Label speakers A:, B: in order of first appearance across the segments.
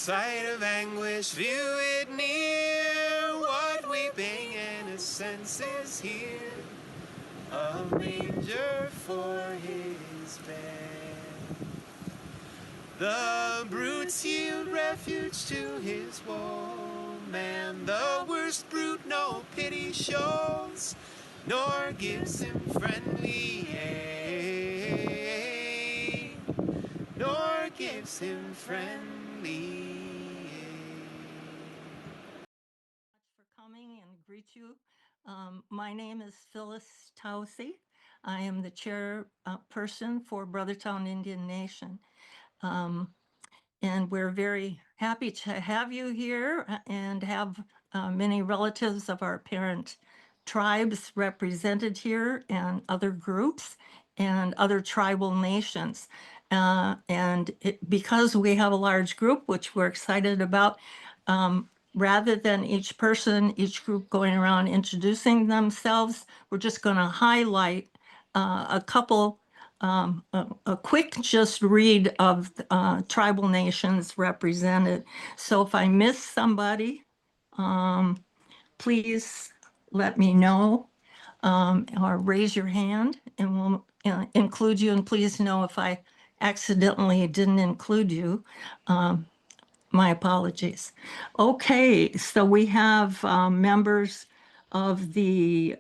A: sight of anguish, view it near. What weeping innocence here, a manger for his bed. The brutes yield refuge to his woe. Man, the worst brute no pity shows, nor gives him friendly aid, nor gives him friendly aid.
B: For coming and greet you. My name is Phyllis Tausey. I am the chairperson for Brothertown Indian Nation. And we're very happy to have you here and have many relatives of our parent tribes represented here and other groups and other tribal nations. Because we have a large group, which we're excited about, rather than each person, each group going around introducing themselves, we're just going to highlight a couple, a quick just read of tribal nations represented. So if I miss somebody, please let me know or raise your hand and we'll include you. And please know if I accidentally didn't include you. My apologies. Okay, so we have members of the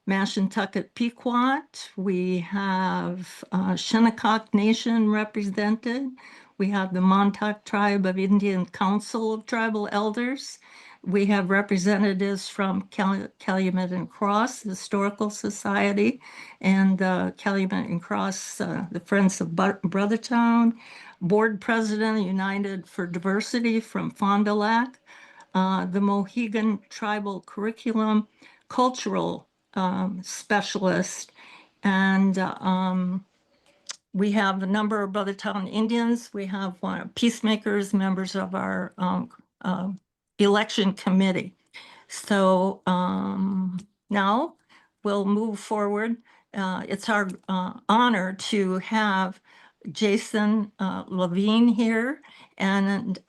B: Mashantucket Pequot. We have Shinnecock Nation represented. We have the Montauk Tribe of Indian Council of Tribal Elders. We have representatives from Calumet and Cross Historical Society and Calumet and Cross, the Friends of Brothertown. Board President, United for Diversity from Fond du Lac, the Mohegan Tribal Curriculum Cultural Specialist, and we have a number of Brothertown Indians. We have peacemakers, members of our election committee. So now we'll move forward. It's our honor to have Jason LaVigne here, and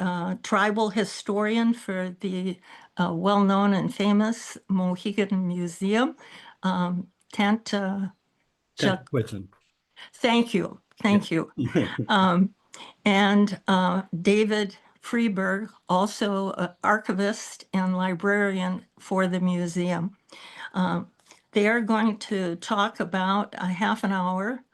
B: tribal historian for the well-known and famous Mohegan Museum.
C: Tantaquidgeon.
B: Thank you. Thank you. And David Freeburg, also archivist and librarian for the museum. They are going to talk about a half an hour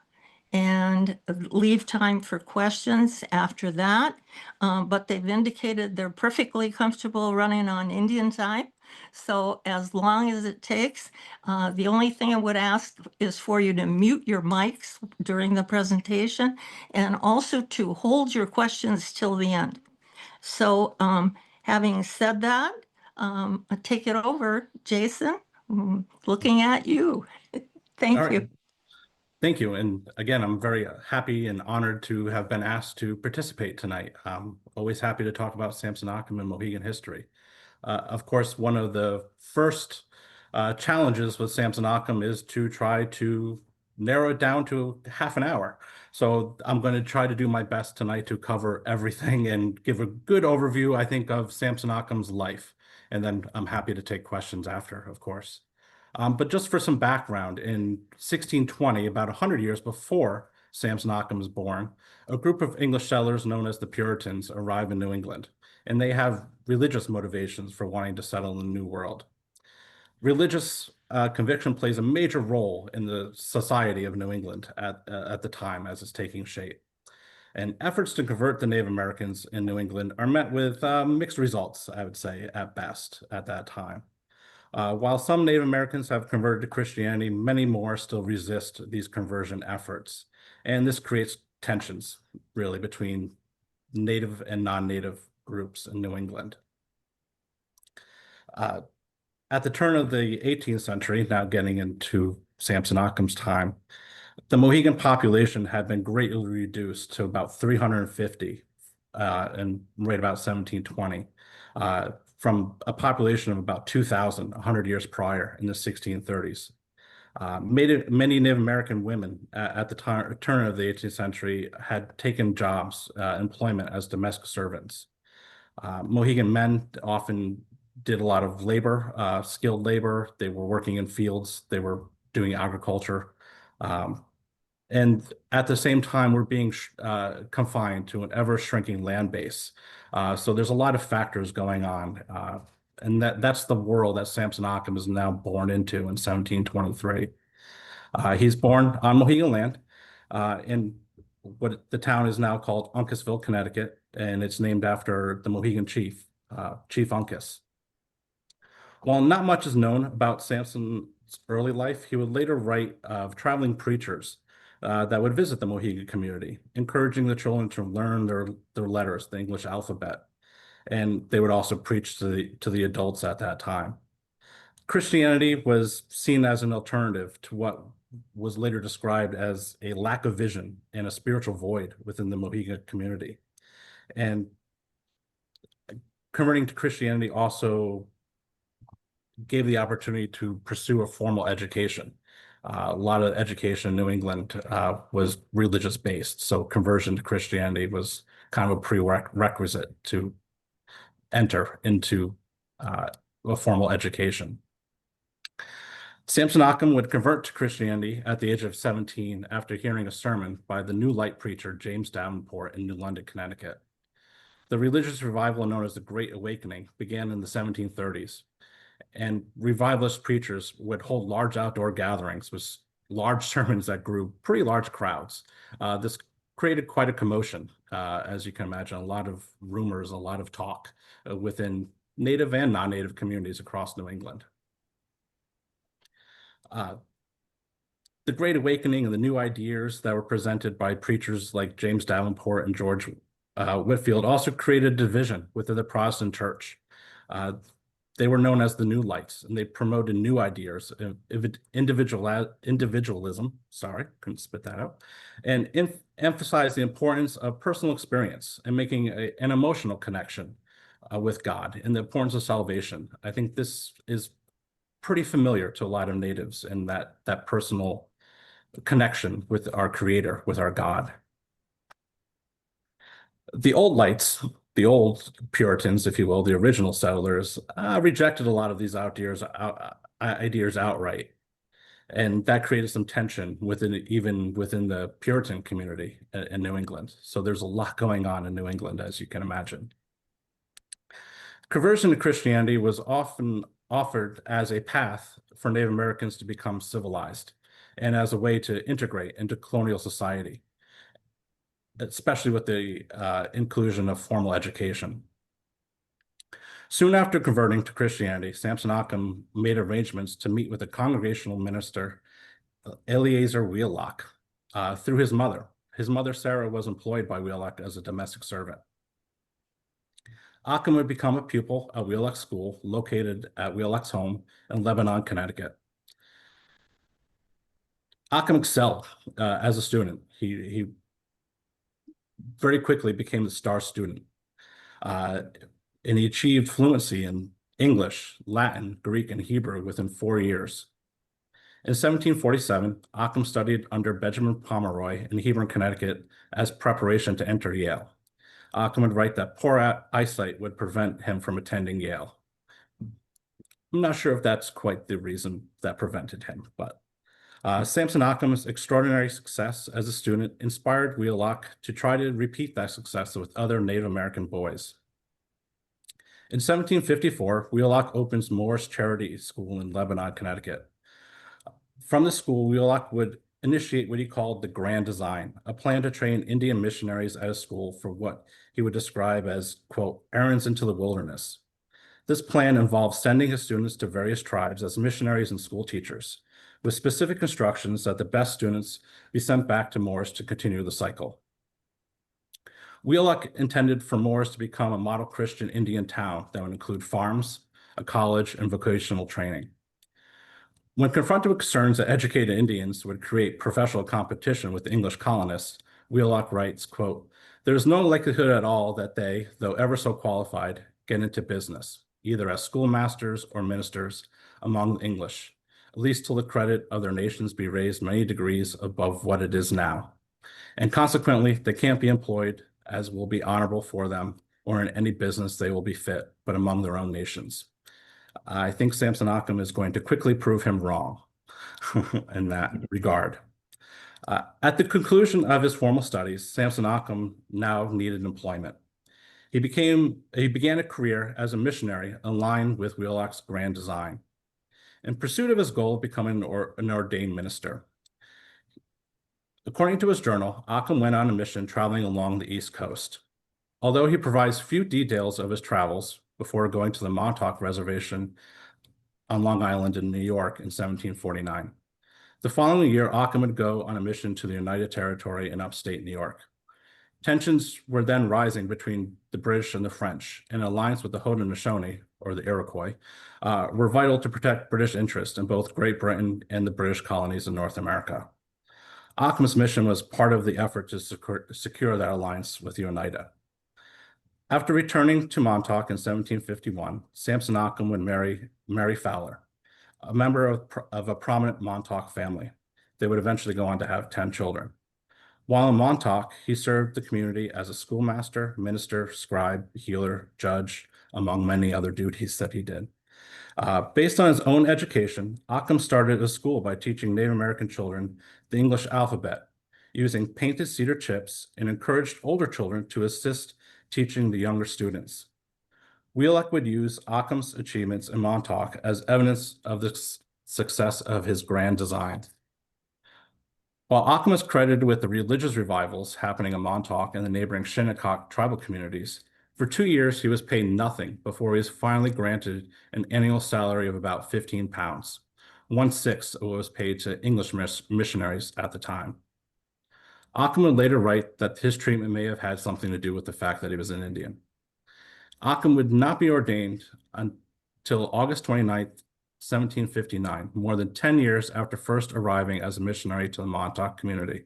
B: and leave time for questions after that. But they've indicated they're perfectly comfortable running on Indian time. So as long as it takes, the only thing I would ask is for you to mute your mics during the presentation and also to hold your questions till the end. So having said that, I take it over, Jason, looking at you. Thank you.
C: Thank you. And again, I'm very happy and honored to have been asked to participate tonight. Always happy to talk about Samson Occom and Mohegan history. Of course, one of the first challenges with Samson Occom is to try to narrow it down to half an hour. So I'm going to try to do my best tonight to cover everything and give a good overview, I think, of Samson Occom's life. And then I'm happy to take questions after, of course. But just for some background, in 1620, about 100 years before Samson Occom was born, a group of English settlers known as the Puritans arrive in New England, and they have religious motivations for wanting to settle in the New World. Religious conviction plays a major role in the society of New England at the time as it's taking shape. And efforts to convert the Native Americans in New England are met with mixed results, I would say, at best at that time. While some Native Americans have converted to Christianity, many more still resist these conversion efforts. And this creates tensions, really, between Native and non-Native groups in New England. At the turn of the 18th century, now getting into Samson Occom's time, the Mohegan population had been greatly reduced to about 350 in right about 1720. From a population of about 2,000 100 years prior in the 1630s. Many Native American women at the turn of the 18th century had taken jobs, employment as domestic servants. Mohegan men often did a lot of labor, skilled labor. They were working in fields. They were doing agriculture. And at the same time, we're being confined to an ever-shrinking land base. So there's a lot of factors going on. And that's the world that Samson Occom is now born into in 1723. He's born on Mohegan land in what the town is now called Uncasville, Connecticut, and it's named after the Mohegan chief, Chief Uncas. While not much is known about Samson's early life, he would later write of traveling preachers that would visit the Mohegan community, encouraging the children to learn their letters, the English alphabet. And they would also preach to the adults at that time. Christianity was seen as an alternative to what was later described as a lack of vision and a spiritual void within the Mohegan community. And converting to Christianity also gave the opportunity to pursue a formal education. A lot of education in New England was religious based, so conversion to Christianity was kind of a prerequisite to enter into a formal education. Samson Occom would convert to Christianity at the age of 17 after hearing a sermon by the New Light preacher James Davenport in New London, Connecticut. The religious revival known as the Great Awakening began in the 1730s, and revivalist preachers would hold large outdoor gatherings with large sermons that grew pretty large crowds. This created quite a commotion, as you can imagine, a lot of rumors, a lot of talk within native and non-native communities across New England. The Great Awakening and the new ideas that were presented by preachers like James Davenport and George Whitefield also created division within the Protestant church. They were known as the New Lights, and they promoted new ideas of individualism, sorry, couldn't spit that out, and emphasized the importance of personal experience and making an emotional connection with God and the importance of salvation. I think this is pretty familiar to a lot of natives, and that personal connection with our Creator, with our God. The old lights, the old Puritans, if you will, the original settlers, rejected a lot of these ideas outright. And that created some tension even within the Puritan community in New England. So there's a lot going on in New England, as you can imagine. Conversion to Christianity was often offered as a path for Native Americans to become civilized and as a way to integrate into colonial society, especially with the inclusion of formal education. Soon after converting to Christianity, Samson Occom made arrangements to meet with the congregational minister, Eleazar Wheelock, through his mother. His mother, Sarah, was employed by Wheelock as a domestic servant. Occom would become a pupil at Wheelock School, located at Wheelock's home in Lebanon, Connecticut. Occom excelled as a student. He very quickly became the star student. And he achieved fluency in English, Latin, Greek, and Hebrew within 4 years. In 1747, Occom studied under Benjamin Pomeroy in Hebron, Connecticut, as preparation to enter Yale. Occom would write that poor eyesight would prevent him from attending Yale. I'm not sure if that's quite the reason that prevented him, but Samson Occom's extraordinary success as a student inspired Wheelock to try to repeat that success with other Native American boys. In 1754, Wheelock opens Morris Charity School in Lebanon, Connecticut. From the school, Wheelock would initiate what he called the Grand Design, a plan to train Indian missionaries at a school for what he would describe as, quote, errands into the wilderness. This plan involved sending his students to various tribes as missionaries and school teachers, with specific instructions that the best students be sent back to Morris to continue the cycle. Wheelock intended for Morris to become a model Christian Indian town that would include farms, a college, and vocational training. When confronted with concerns that educated Indians would create professional competition with the English colonists, Wheelock writes, quote, there is no likelihood at all that they, though ever so qualified, get into business, either as schoolmasters or ministers among the English, at least till the credit of their nations be raised many degrees above what it is now. And consequently, they can't be employed as will be honorable for them or in any business they will be fit, but among their own nations. I think Samson Occom is going to quickly prove him wrong in that regard. At the conclusion of his formal studies, Samson Occom now needed employment. He began a career as a missionary aligned with Wheelock's grand design, in pursuit of his goal of becoming an ordained minister. According to his journal, Occom went on a mission traveling along the East Coast. Although he provides few details of his travels before going to the Montauk Reservation on Long Island in New York in 1749. The following year, Occom would go on a mission to the United Territory in upstate New York. Tensions were then rising between the British and the French, and alliance with the Haudenosaunee, or the Iroquois, were vital to protect British interests in both Great Britain and the British colonies in North America. Occom's mission was part of the effort to secure that alliance with the Oneida. After returning to Montauk in 1751, Samson Occom would marry Mary Fowler, a member of a prominent Montauk family. They would eventually go on to have 10 children. While in Montauk, he served the community as a schoolmaster, minister, scribe, healer, judge, among many other duties that he did. Based on his own education, Occom started a school by teaching Native American children the English alphabet, using painted cedar chips, and encouraged older children to assist teaching the younger students. Wheelock would use Occom's achievements in Montauk as evidence of the success of his grand design. While Occom is credited with the religious revivals happening in Montauk and the neighboring Shinnecock tribal communities, for 2 years he was paid nothing before he was finally granted an annual salary of about 15 pounds, 1/6 of what was paid to English missionaries at the time. Occom would later write that his treatment may have had something to do with the fact that he was an Indian. Occom would not be ordained until August 29th, 1759, more than 10 years after first arriving as a missionary to the Montauk community.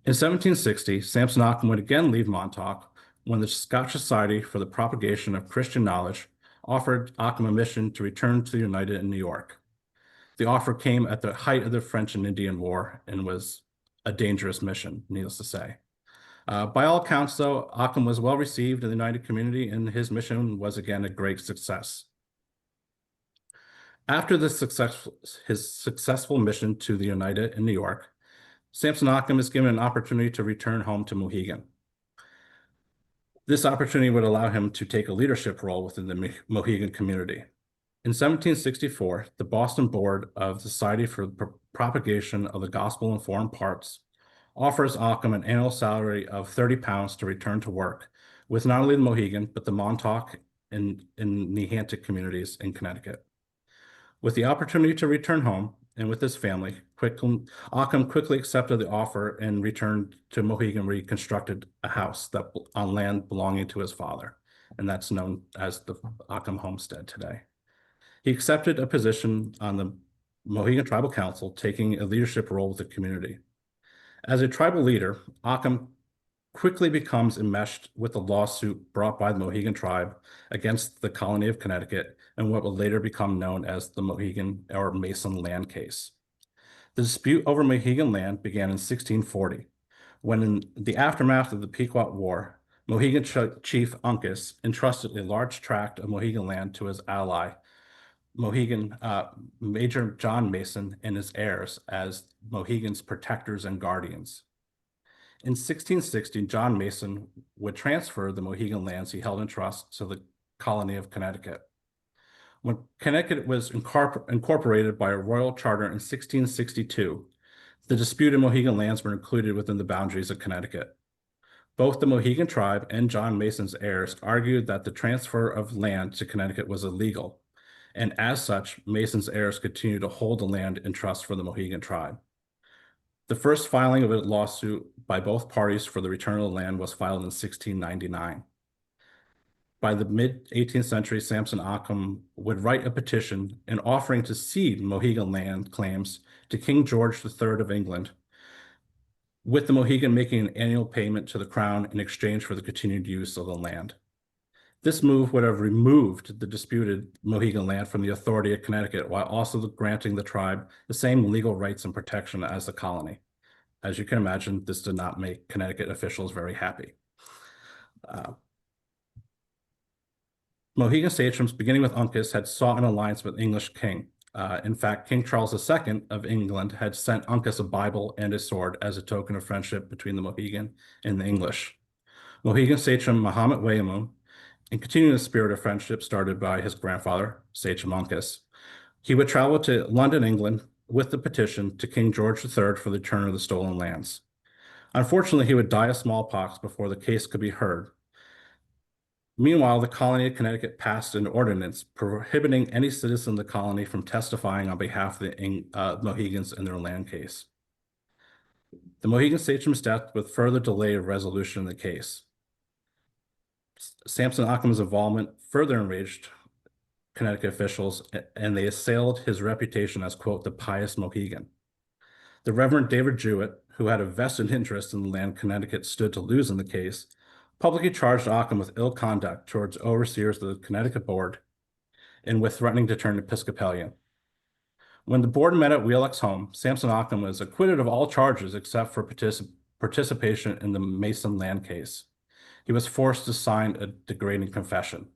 C: In 1760, Samson Occom would again leave Montauk when the Scotch Society for the Propagation of Christian Knowledge offered Occom a mission to return to the United in New York. The offer came at the height of the French and Indian War and was a dangerous mission, needless to say. By all accounts, though, Occom was well received in the United community, and his mission was again a great success. After his successful mission to the United in New York, Samson Occom is given an opportunity to return home to Mohegan. This opportunity would allow him to take a leadership role within the Mohegan community. In 1764, the Boston Board of the Society for the Propagation of the Gospel in Foreign Parts offers Occom an annual salary of 30 pounds to return to work with not only the Mohegan, but the Montauk and Nehantic communities in Connecticut. With the opportunity to return home and with his family, Occom quickly accepted the offer and returned to Mohegan, where he constructed a house on land belonging to his father, and that's known as the Occom Homestead today. He accepted a position on the Mohegan Tribal Council, taking a leadership role with the community. As a tribal leader, Occom quickly becomes enmeshed with a lawsuit brought by the Mohegan tribe against the colony of Connecticut and what would later become known as the Mohegan or Mason land case. The dispute over Mohegan land began in 1640, when in the aftermath of the Pequot War, Mohegan Chief Uncas entrusted a large tract of Mohegan land to his ally, Mohegan Major John Mason, and his heirs as Mohegan's protectors and guardians. In 1660, John Mason would transfer the Mohegan lands he held in trust to the colony of Connecticut. When Connecticut was incorporated by a royal charter in 1662, the disputed Mohegan lands were included within the boundaries of Connecticut. Both the Mohegan tribe and John Mason's heirs argued that the transfer of land to Connecticut was illegal, and as such, Mason's heirs continued to hold the land in trust for the Mohegan tribe. The first filing of a lawsuit by both parties for the return of the land was filed in 1699. By the mid-18th century, Samson Occom would write a petition in offering to cede Mohegan land claims to King George III of England, with the Mohegan making an annual payment to the crown in exchange for the continued use of the land. This move would have removed the disputed Mohegan land from the authority of Connecticut, while also granting the tribe the same legal rights and protection as the colony. As you can imagine, this did not make Connecticut officials very happy. Mohegan sachems, beginning with Uncas, had sought an alliance with English king. In fact, King Charles II of England had sent Uncas a Bible and a sword as a token of friendship between the Mohegan and the English. Mohegan sachem Muhammad Weymouth, in continuing the spirit of friendship started by his grandfather, Sachem Uncas, he would travel to London, England, with the petition to King George III for the return of the stolen lands. Unfortunately, he would die of smallpox before the case could be heard. Meanwhile, the colony of Connecticut passed an ordinance prohibiting any citizen of the colony from testifying on behalf of the Mohegans in their land case. The Mohegan sachem's death would further delay a resolution of the case. Samson Occom's involvement further enraged Connecticut officials, and they assailed his reputation as, quote, the pious Mohegan. The Reverend David Jewett, who had a vested interest in the land Connecticut stood to lose in the case, publicly charged Occom with ill conduct towards overseers of the Connecticut board and with threatening to turn Episcopalian. When the board met at Wheelock's home, Samson Occom was acquitted of all charges except for participation in the Mason land case. He was forced to sign a degrading confession.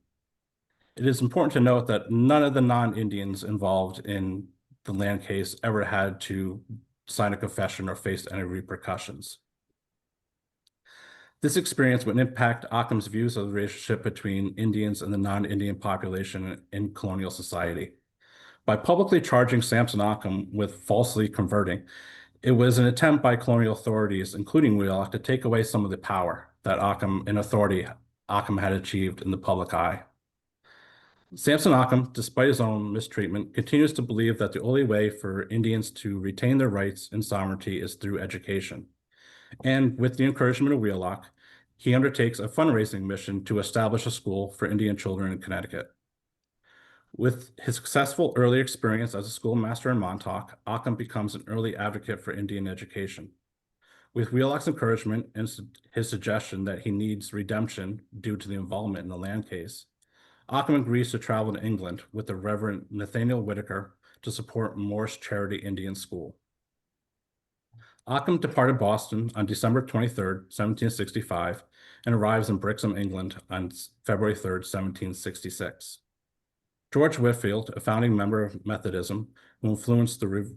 C: It is important to note that none of the non-Indians involved in the land case ever had to sign a confession or face any repercussions. This experience would impact Occom's views of the relationship between Indians and the non-Indian population in colonial society. By publicly charging Samson Occom with falsely converting, it was an attempt by colonial authorities, including Wheelock, to take away some of the power that Occom and authority Occom had achieved in the public eye. Samson Occom, despite his own mistreatment, continues to believe that the only way for Indians to retain their rights and sovereignty is through education. And with the encouragement of Wheelock, he undertakes a fundraising mission to establish a school for Indian children in Connecticut. With his successful early experience as a schoolmaster in Montauk, Occom becomes an early advocate for Indian education. With Wheelock's encouragement and his suggestion that he needs redemption due to the involvement in the land case, Occom agrees to travel to England with the Reverend Nathaniel Whitaker to support Morris Charity Indian School. Occom departed Boston on December 23, 1765, and arrives in Brixham, England on February 3, 1766. George Whitefield, a founding member of Methodism, who influenced the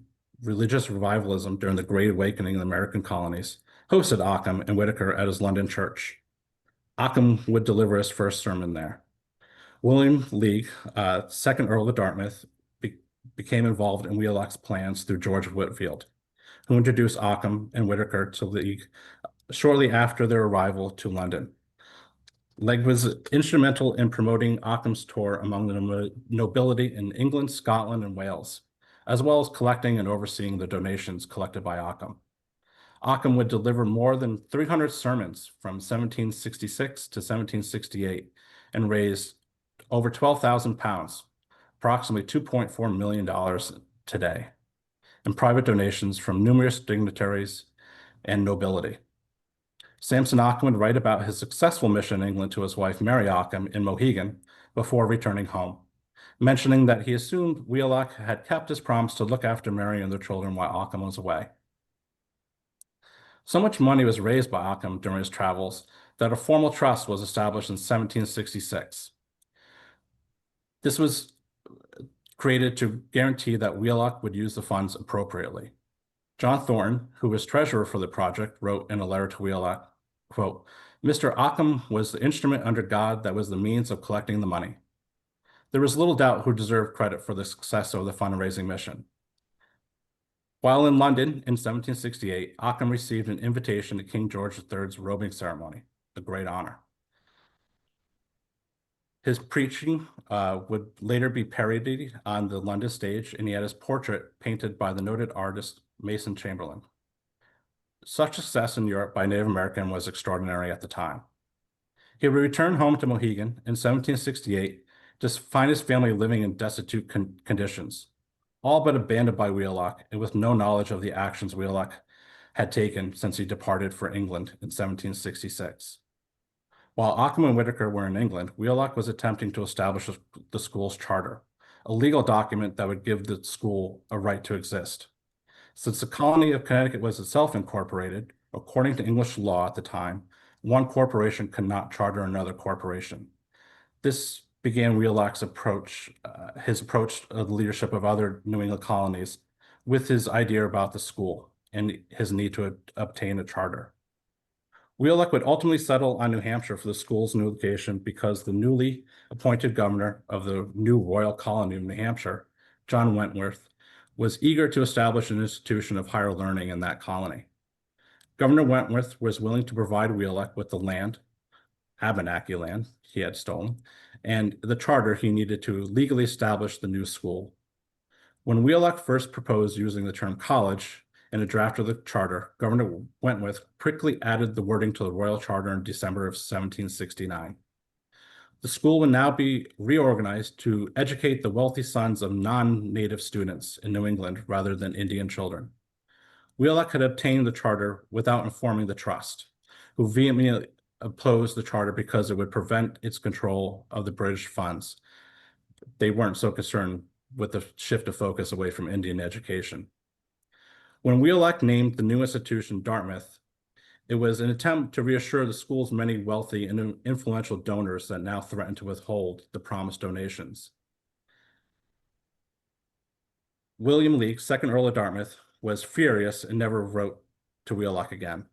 C: religious revivalism during the Great Awakening in the American colonies, hosted Occom and Whitaker at his London church. Occom would deliver his first sermon there. William League, second Earl of Dartmouth, became involved in Wheelock's plans through George Whitefield, who introduced Occom and Whitaker to League shortly after their arrival to London. Legge was instrumental in promoting Occom's tour among the nobility in England, Scotland, and Wales, as well as collecting and overseeing the donations collected by Occom. Occom would deliver more than 300 sermons from 1766 to 1768 and raised over 12,000 pounds, approximately $2.4 million today, in private donations from numerous dignitaries and nobility. Samson Occom would write about his successful mission in England to his wife, Mary Occom, in Mohegan before returning home, mentioning that he assumed Wheelock had kept his promise to look after Mary and their children while Occom was away. So much money was raised by Occom during his travels that a formal trust was established in 1766. This was created to guarantee that Wheelock would use the funds appropriately. John Thornton, who was treasurer for the project, wrote in a letter to Wheelock, quote, "Mr. Occom was the instrument under God that was the means of collecting the money." There was little doubt who deserved credit for the success of the fundraising mission. While in London in 1768, Occom received an invitation to King George III's robing ceremony, a great honor. His preaching would later be parodied on the London stage, and he had his portrait painted by the noted artist Mason Chamberlain. Such success in Europe by Native American was extraordinary at the time. He would return home to Mohegan in 1768 to find his family living in destitute conditions, all but abandoned by Wheelock and with no knowledge of the actions Wheelock had taken since he departed for England in 1766. While Occom and Whitaker were in England, Wheelock was attempting to establish the school's charter, a legal document that would give the school a right to exist. Since the colony of Connecticut was itself incorporated, according to English law at the time, one corporation could not charter another corporation. This began Wheelock's his approach of the leadership of other New England colonies with his idea about the school and his need to obtain a charter. Wheelock would ultimately settle on New Hampshire for the school's new location because the newly appointed governor of the new royal colony of New Hampshire, John Wentworth, was eager to establish an institution of higher learning in that colony. Governor Wentworth was willing to provide Wheelock with the land, Abenaki land he had stolen, and the charter he needed to legally establish the new school. When Wheelock first proposed using the term college in a draft of the charter, Governor Wentworth quickly added the wording to the royal charter in December of 1769. The school would now be reorganized to educate the wealthy sons of non-native students in New England rather than Indian children. Wheelock had obtained the charter without informing the trust, who vehemently opposed the charter because it would prevent its control of the British funds. They weren't so concerned with the shift of focus away from Indian education. When Wheelock named the new institution Dartmouth, it was an attempt to reassure the school's many wealthy and influential donors that now threatened to withhold the promised donations. William Leake, second Earl of Dartmouth, was furious and never wrote to Wheelock again.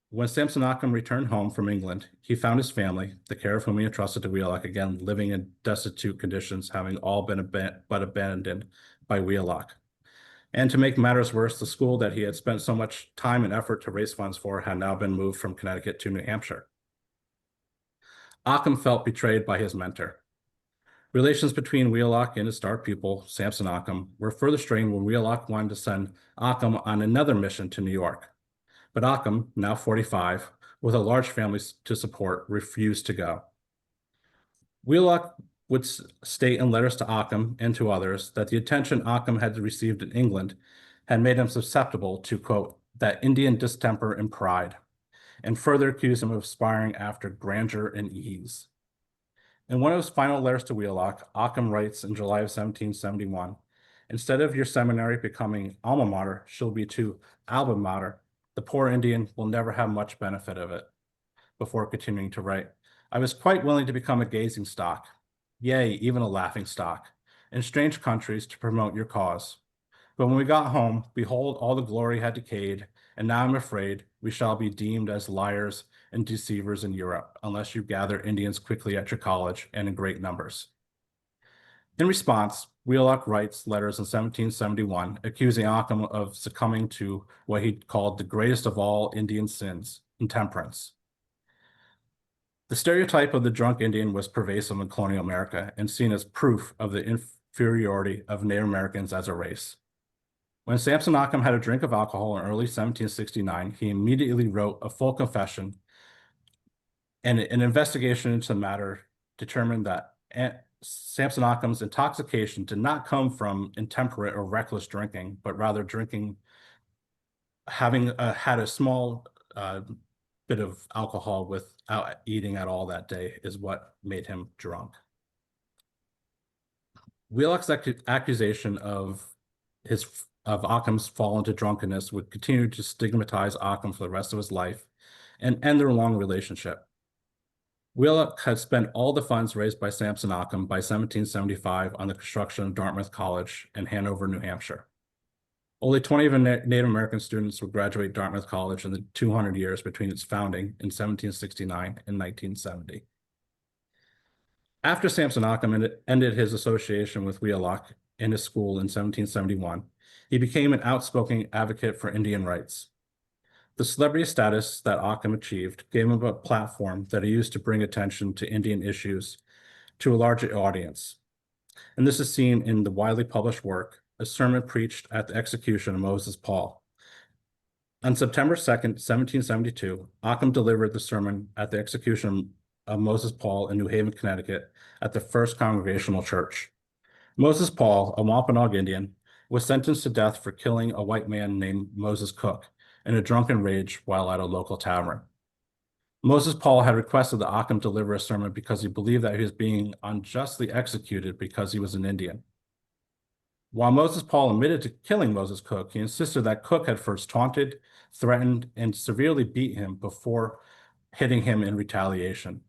C: When Samson Occom returned home from England, he found his family, the care of whom he entrusted to Wheelock, again living in destitute conditions, having all been abandoned by Wheelock. And to make matters worse, the school that he had spent so much time and effort to raise funds for had now been moved from Connecticut to New Hampshire. Occom felt betrayed by his mentor. Relations between Wheelock and his star pupil, Samson Occom, were further strained when Wheelock wanted to send Occom on another mission to New York. But Occom, now 45, with a large family to support, refused to go. Wheelock would state in letters to Occom and to others that the attention Occom had received in England had made him susceptible to, quote, that Indian distemper and pride, and further accused him of aspiring after grandeur and ease. In one of his final letters to Wheelock, Occom writes in July of 1771, instead of your seminary becoming alma mater, she'll be to alba mater. The poor Indian will never have much benefit of it. Before continuing to write, I was quite willing to become a gazing stock, yea, even a laughing stock, in strange countries to promote your cause. But when we got home, behold, all the glory had decayed, and now I'm afraid we shall be deemed as liars and deceivers in Europe, unless you gather Indians quickly at your college and in great numbers. In response, Wheelock writes letters in 1771 accusing Occom of succumbing to what he called the greatest of all Indian sins, intemperance. The stereotype of the drunk Indian was pervasive in colonial America and seen as proof of the inferiority of Native Americans as a race. When Samson Occom had a drink of alcohol in early 1769, he immediately wrote a full confession, and an investigation into the matter determined that Samson Occom's intoxication did not come from intemperate or reckless drinking, but rather having had a small bit of alcohol without eating at all that day is what made him drunk. Wheelock's accusation of Occom's fall into drunkenness would continue to stigmatize Occom for the rest of his life and end their long relationship. Wheelock had spent all the funds raised by Samson Occom by 1775 on the construction of Dartmouth College in Hanover, New Hampshire. Only 20 of the Native American students would graduate Dartmouth College in the 200 years between its founding in 1769 and 1970. After Samson Occom ended his association with Wheelock in his school in 1771, he became an outspoken advocate for Indian rights. The celebrity status that Occom achieved gave him a platform that he used to bring attention to Indian issues to a larger audience. And this is seen in the widely published work, A Sermon Preached at the Execution of Moses Paul. On September 2nd, 1772, Occom delivered the sermon at the execution of Moses Paul in New Haven, Connecticut, at the First Congregational Church. Moses Paul, a Wampanoag Indian, was sentenced to death for killing a white man named Moses Cook in a drunken rage while at a local tavern. Moses Paul had requested that Occom deliver a sermon because he believed that he was being unjustly executed because he was an Indian. While Moses Paul admitted to killing Moses Cook, he insisted that Cook had first taunted, threatened, and severely beat him before hitting him in retaliation.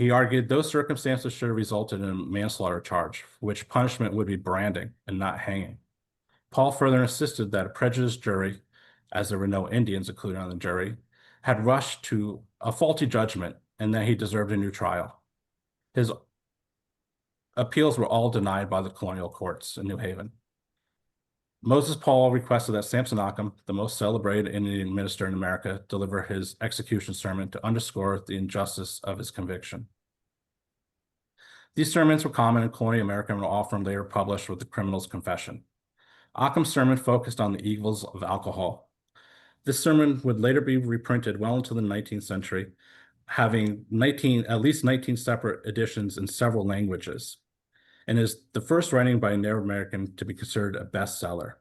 C: He argued those circumstances should have resulted in a manslaughter charge, for which punishment would be branding and not hanging. Paul further insisted that a prejudiced jury, as there were no Indians included on the jury, had rushed to a faulty judgment and that he deserved a new trial. His appeals were all denied by the colonial courts in New Haven. Moses Paul requested that Samson Occom, the most celebrated Indian minister in America, deliver his execution sermon to underscore the injustice of his conviction. These sermons were common in colonial America and were often later published with the criminal's confession. Occom's sermon focused on the evils of alcohol. This sermon would later be reprinted well into the 19th century, having at least 19 separate editions in several languages, and is the first writing by a Native American to be considered a bestseller.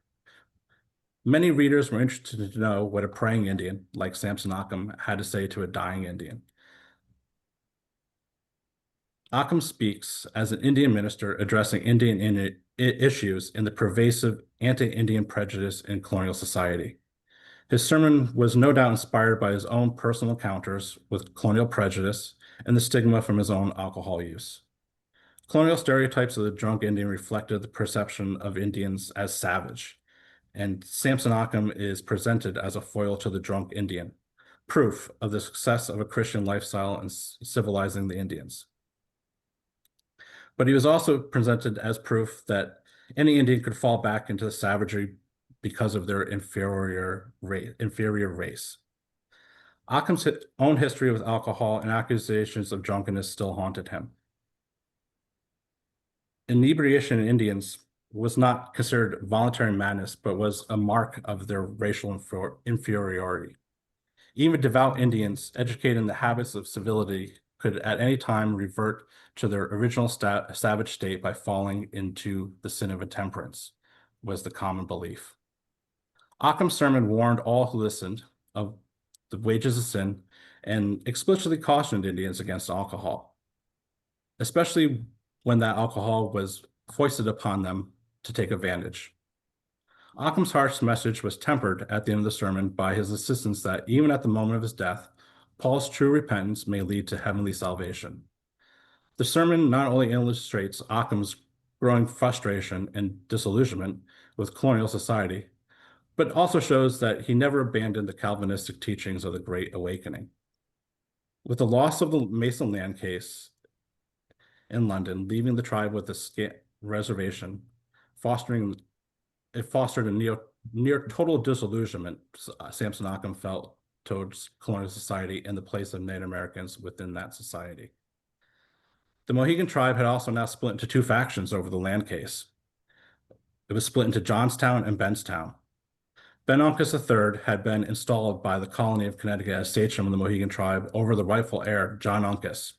C: Many readers were interested to know what a praying Indian, like Samson Occom, had to say to a dying Indian. Occom speaks as an Indian minister addressing Indian issues in the pervasive anti-Indian prejudice in colonial society. His sermon was no doubt inspired by his own personal encounters with colonial prejudice and the stigma from his own alcohol use. Colonial stereotypes of the drunk Indian reflected the perception of Indians as savage, and Samson Occom is presented as a foil to the drunk Indian, proof of the success of a Christian lifestyle in civilizing the Indians. But he was also presented as proof that any Indian could fall back into the savagery because of their inferior race. Occom's own history with alcohol and accusations of drunkenness still haunted him. Inebriation in Indians was not considered voluntary madness, but was a mark of their racial inferiority. Even devout Indians, educated in the habits of civility, could at any time revert to their original savage state by falling into the sin of intemperance, was the common belief. Occom's sermon warned all who listened of the wages of sin and explicitly cautioned Indians against alcohol, especially when that alcohol was foisted upon them to take advantage. Occom's harsh message was tempered at the end of the sermon by his insistence that even at the moment of his death, Paul's true repentance may lead to heavenly salvation. The sermon not only illustrates Occom's growing frustration and disillusionment with colonial society, but also shows that he never abandoned the Calvinistic teachings of the Great Awakening. With the loss of the Mason land case in London, leaving the tribe with a reservation, it fostered a near total disillusionment Samson Occom felt towards colonial society and the place of Native Americans within that society. The Mohegan tribe had also now split into two factions over the land case. It was split into Johnstown and Bentstown. Ben Uncas III had been installed by the colony of Connecticut as sachem of the Mohegan tribe over the rightful heir, John Uncas.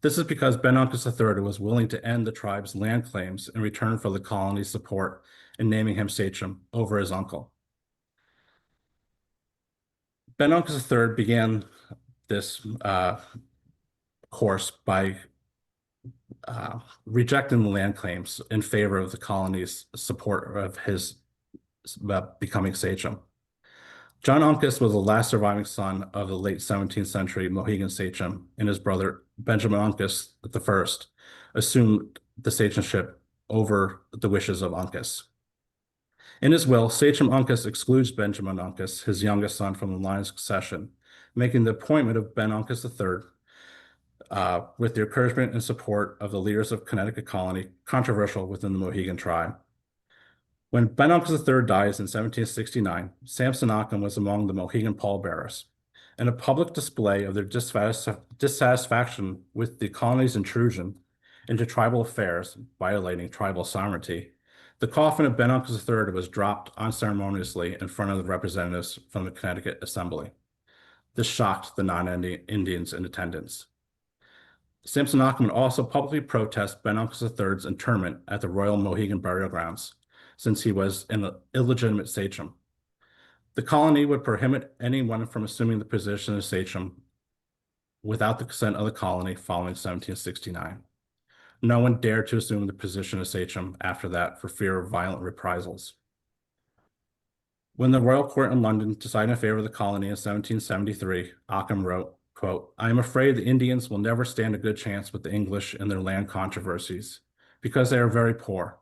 C: This is because Ben Uncas III was willing to end the tribe's land claims in return for the colony's support in naming him sachem over his uncle. Ben Uncas III began this course by rejecting the land claims in favor of the colony's support of his becoming sachem. John Uncas was the last surviving son of the late 17th century Mohegan sachem, and his brother Benjamin Uncas I assumed the sachemship over the wishes of Uncas. In his will, Sachem Uncas excludes Benjamin Uncas, his youngest son, from the line of succession, making the appointment of Ben Uncas III, with the encouragement and support of the leaders of Connecticut colony, controversial within the Mohegan tribe. When Ben Uncas III dies in 1769, Samson Occom was among the Mohegan pallbearers. In a public display of their dissatisfaction with the colony's intrusion into tribal affairs, violating tribal sovereignty, the coffin of Ben Uncas III was dropped unceremoniously in front of the representatives from the Connecticut Assembly. This shocked the non-Indians in attendance. Samson Occom would also publicly protest Ben Uncas III's interment at the Royal Mohegan Burial Grounds, since he was an illegitimate sachem. The colony would prohibit anyone from assuming the position of sachem without the consent of the colony following 1769. No one dared to assume the position of sachem after that for fear of violent reprisals. When the royal court in London decided in favor of the colony in 1773, Occom wrote, quote, "I am afraid the Indians will never stand a good chance with the English in their land controversies because they are very poor.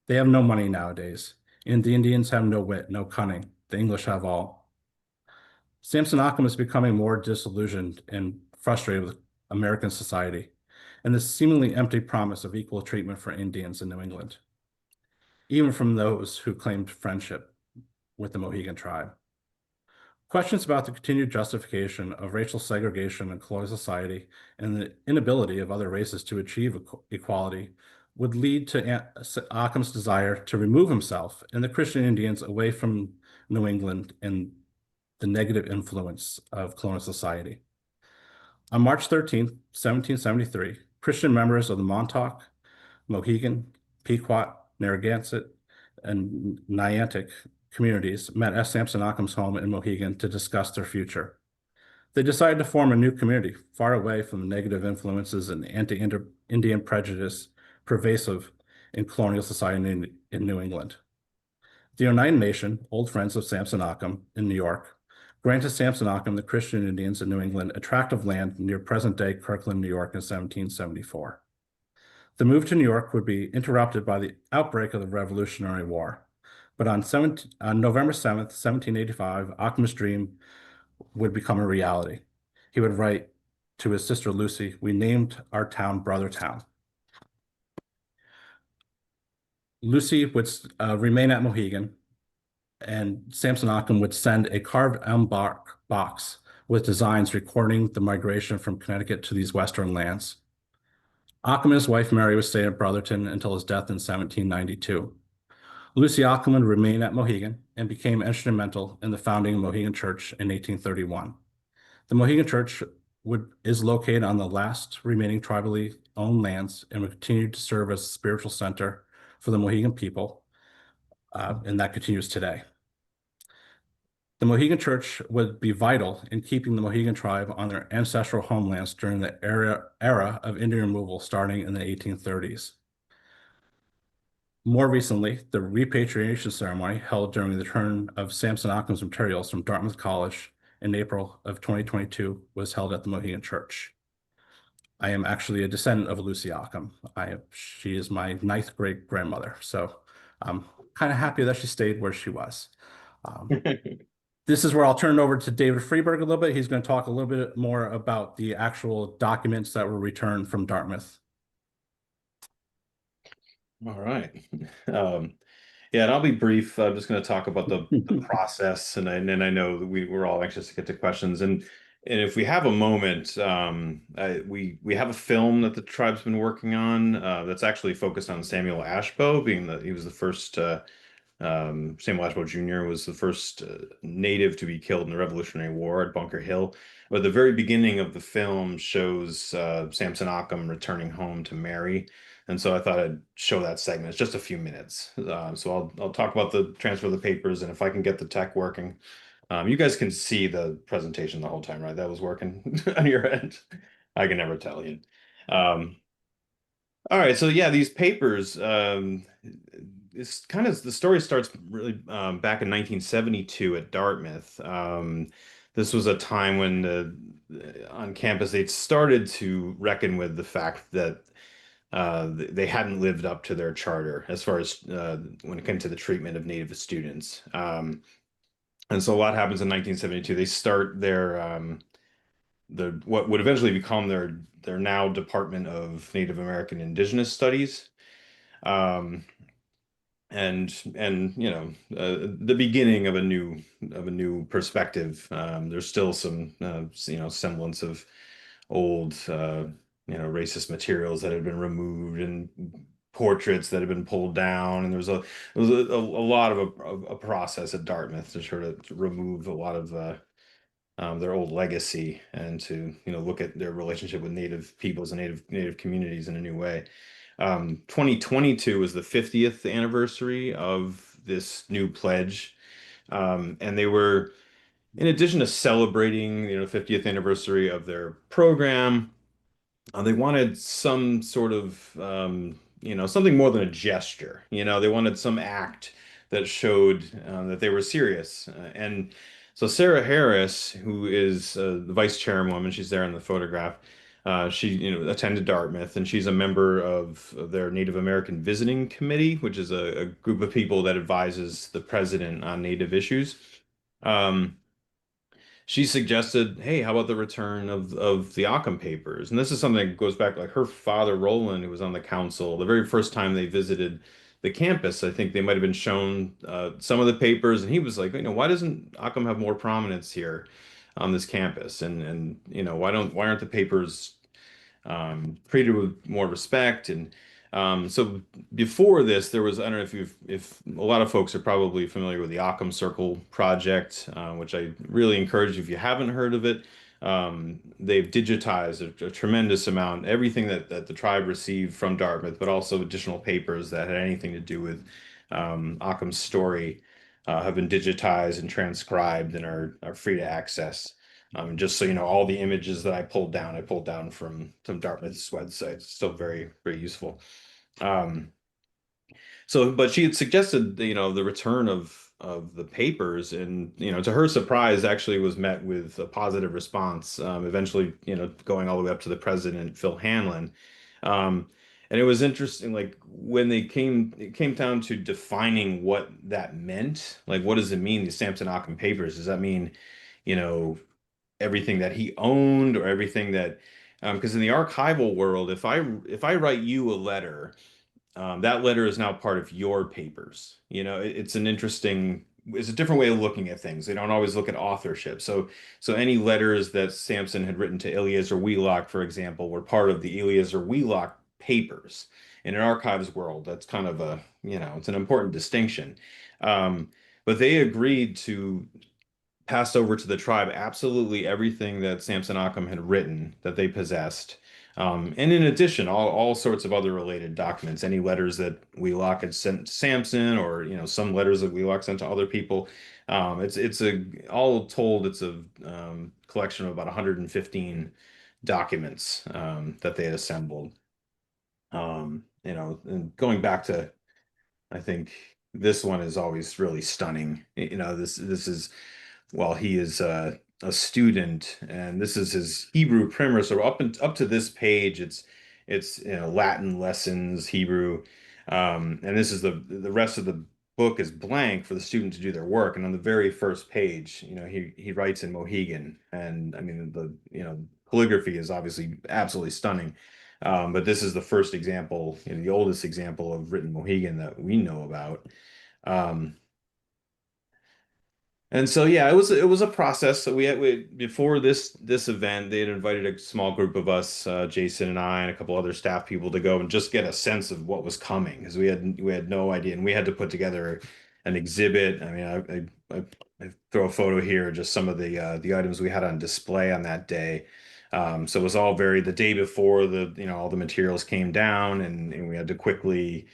C: They have no money nowadays, and the Indians have no wit, no cunning. The English have all." Samson Occom is becoming more disillusioned and frustrated with American society and the seemingly empty promise of equal treatment for Indians in New England, even from those who claimed friendship with the Mohegan tribe. Questions about the continued justification of racial segregation in colonial society and the inability of other races to achieve equality would lead to Occam's desire to remove himself and the Christian Indians away from New England and the negative influence of colonial society. On March 13th, 1773, Christian members of the Montauk, Mohegan, Pequot, Narragansett, and Niantic communities met at Samson Occom's home in Mohegan to discuss their future. They decided to form a new community far away from the negative influences and anti-Indian prejudice pervasive in colonial society in New England. The Oneida Nation, old friends of Samson Occom in New York, granted Samson Occom the Christian Indians in New England a tract of land near present-day Kirkland, New York in 1774. The move to New York would be interrupted by the outbreak of the Revolutionary War. But on November 7th, 1785, Occam's dream would become a reality. He would write to his sister Lucy, "We named our town Brothertown." Lucy would remain at Mohegan, and Samson Occom would send a carved elm box with designs recording the migration from Connecticut to these western lands. Occom and his wife Mary would stay at Brotherton until his death in 1792. Lucy Occom would remain at Mohegan and became instrumental in the founding of Mohegan Church in 1831. The Mohegan Church is located on the last remaining tribally owned lands and will continue to serve as a spiritual center for the Mohegan people, and that continues today. The Mohegan Church would be vital in keeping the Mohegan tribe on their ancestral homelands during the era of Indian removal starting in the 1830s. More recently, the repatriation ceremony held during the return of Samson Occom's materials from Dartmouth College in April of 2022 was held at the Mohegan Church. I am actually a descendant of Lucy Occom. She is my 9th great grandmother, so I'm kind of happy that she stayed where she was. This is where I'll turn it over to David Freeburg a little bit. He's going to talk a little bit more about the actual documents that were returned from Dartmouth.
D: All right. Yeah, and I'll be brief. I'm just going to talk about the process, and I know that we're all anxious to get to questions. And if we have a moment, we have a film that the tribe's been working on that's actually focused on Samuel Ashbow, being that he was the first. Samuel Ashbow Jr. was the first native to be killed in the Revolutionary War at Bunker Hill. But the very beginning of the film shows Samson Occom returning home to Mary. And so I thought I'd show that segment. It's just a few minutes. So I'll talk about the transfer of the papers, and if I can get the tech working. You guys can see the presentation the whole time, right? That was working on your end. I can never tell you. All right, so yeah, these papers, it's kind of the story starts really back in 1972 at Dartmouth. This was a time when on campus they'd started to reckon with the fact that they hadn't lived up to their charter as far as when it came to the treatment of Native students. And so a lot happens in 1972. They start their what would eventually become their now Department of Native American Indigenous Studies. And you know, the beginning of a new perspective. There's still some you know, semblance of old you know, racist materials that had been removed and portraits that had been pulled down, and there was a lot of a process at Dartmouth to sort of remove a lot of their old legacy and to, you know, look at their relationship with Native peoples and Native communities in a new way. 2022 was the 50th anniversary of this new pledge, and they were, in addition to celebrating, you know, 50th anniversary of their program, they wanted some sort of you know, something more than a gesture. You know, they wanted some act that showed that they were serious. And So Sarah Harris, who is the vice chairwoman, she's there in the photograph. She, attended Dartmouth, and she's a member of their Native American Visiting Committee, which is a group of people that advises the president on Native issues. Um, she suggested, hey, how about the return of the Occam papers? And this is something that goes back, like her father, Roland, who was on the council, the very first time they visited the campus, I think they might have been shown some of the papers, and he was like, why doesn't Occam have more prominence here on this campus? And why aren't the papers treated with more respect? And so before this, there was, I don't know if a lot of folks are probably familiar with the Occam Circle project, which I really encourage you if you haven't heard of it. They've digitized a tremendous amount, everything that the tribe received from Dartmouth, but also additional papers that had anything to do with Occam's story have been digitized and transcribed and are free to access. Just so you know, all the images that I pulled down from Dartmouth's website. It's still very, very useful. But she had suggested, the return of the papers, and to her surprise, actually was met with a positive response. Eventually, going all the way up to the president, Phil Hanlon. And it was interesting, like when it came down to defining what that meant. Like, what does it mean, these Samson Occom papers? Does that mean, you know, everything that he owned, or everything that, because in the archival world, if I write you a letter, that letter is now part of your papers. It's it's a different way of looking at things. They don't always look at authorship. So any letters that Samson had written to Eleazar Wheelock, for example, were part of the Eleazar Wheelock papers. In an archives world, that's kind of it's an important distinction. But they agreed to passed over to the tribe absolutely everything that Samson Occom had written that they possessed. And in addition, all sorts of other related documents, any letters that Wheelock had sent to Samson, or some letters that Wheelock sent to other people. All told, it's a collection of about 115 documents that they had assembled. And going back to, I think this one is always really stunning. This is, well, he is a student, and this is his Hebrew primer. So up to this page, it's Latin lessons, Hebrew, and this is the rest of the book is blank for the student to do their work. And on the very first page, he writes in Mohegan, and I mean the calligraphy is obviously absolutely stunning. But this is the first example, the oldest example of written Mohegan that we know about. And so, yeah, it was a process. So we before this event, they had invited a small group of us, Jason and I, and a couple other staff people, to go and just get a sense of what was coming, because we had no idea, and we had to put together an exhibit. I mean, I throw a photo here, just some of the items we had on display on that day. So it was all the day before all the materials came down, and we had to quickly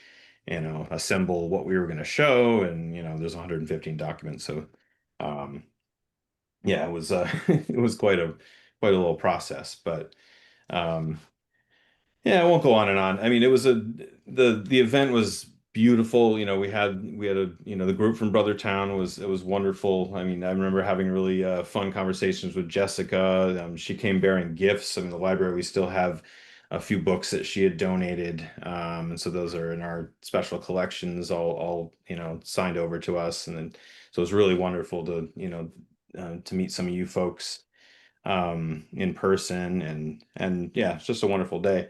D: assemble what we were going to show, and there's 115 documents, so. Yeah, it was it was quite a little process, but um, yeah, I won't go on and on. I mean, the event was beautiful. We had the group from Brothertown, it was wonderful. I mean, I remember having really fun conversations with Jessica. She came bearing gifts. I mean, the library, we still have a few books that she had donated, and so those are in our special collections, all signed over to us. And then so it was really wonderful to meet some of you folks in person, and yeah, it's just a wonderful day.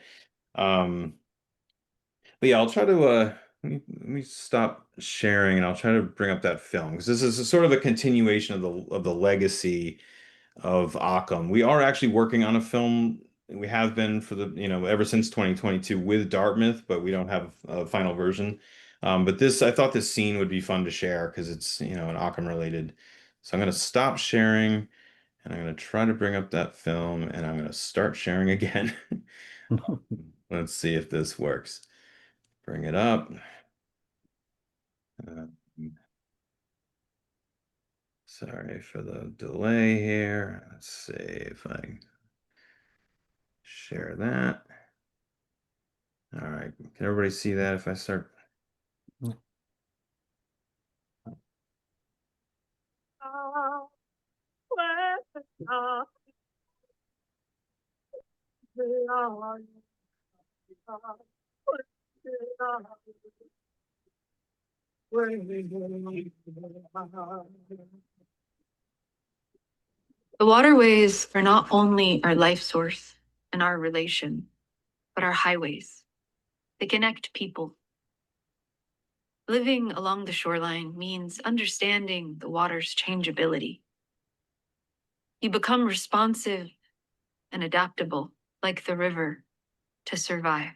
D: Um, but yeah, I'll try to let me stop sharing, and I'll try to bring up that film, because this is a sort of a continuation of the legacy of Occam. We are actually working on a film. We have been for ever since 2022 with Dartmouth, but we don't have a final version. But I thought this scene would be fun to share, because it's an Occam related. So I'm going to stop sharing, and I'm going to try to bring up that film, and I'm going to start sharing again. Let's see if this works. Bring it up. Uh, Sorry for the delay here. Let's see if I share that. All right. Can everybody see that if I start?
E: The waterways are not only our life source and our relation, but our highways. They connect people. Living along the shoreline means understanding the water's changeability. You become responsive and adaptable, like the river, to survive.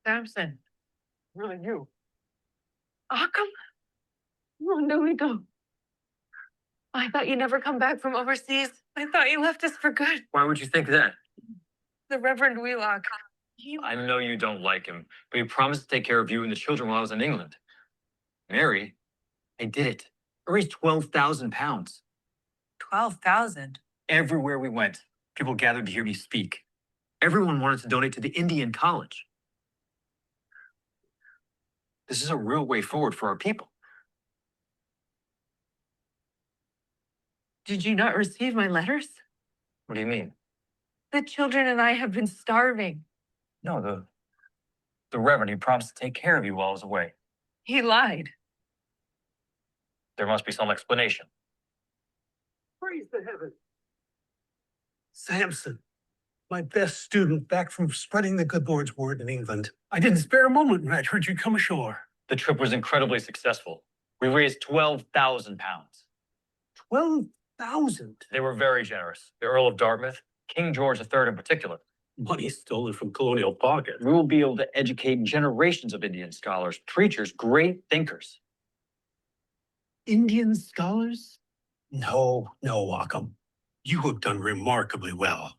F: Samson, really you? Occom? Where we go? I thought you'd never come back from overseas. I thought you left us for good.
G: Why would you think that?
F: The Reverend Wheelock.
G: I know you don't like him, but he promised to take care of you and the children while I was in England. Mary, I did it. I raised 12,000 pounds.
F: 12,000.
G: Everywhere we went, people gathered to hear me speak. Everyone wanted to donate to the Indian College. This is a real way forward for our people.
F: Did you not receive my letters?
G: What do you mean?
F: The children and I have been starving.
G: No, the Reverend, he promised to take care of you while I was away.
F: He lied.
G: There must be some explanation.
H: Praise the heavens. Samson, my best student back from spreading the good Lord's word in England. I didn't spare a moment when I heard you come ashore.
G: The trip was incredibly successful. We raised 12,000 pounds.
H: 12,000?
G: They were very generous. The Earl of Dartmouth, King George III in particular.
H: Money stolen from colonial pockets.
G: We will be able to educate generations of Indian scholars, preachers, great thinkers.
H: Indian scholars? No, Occom. You have done remarkably well.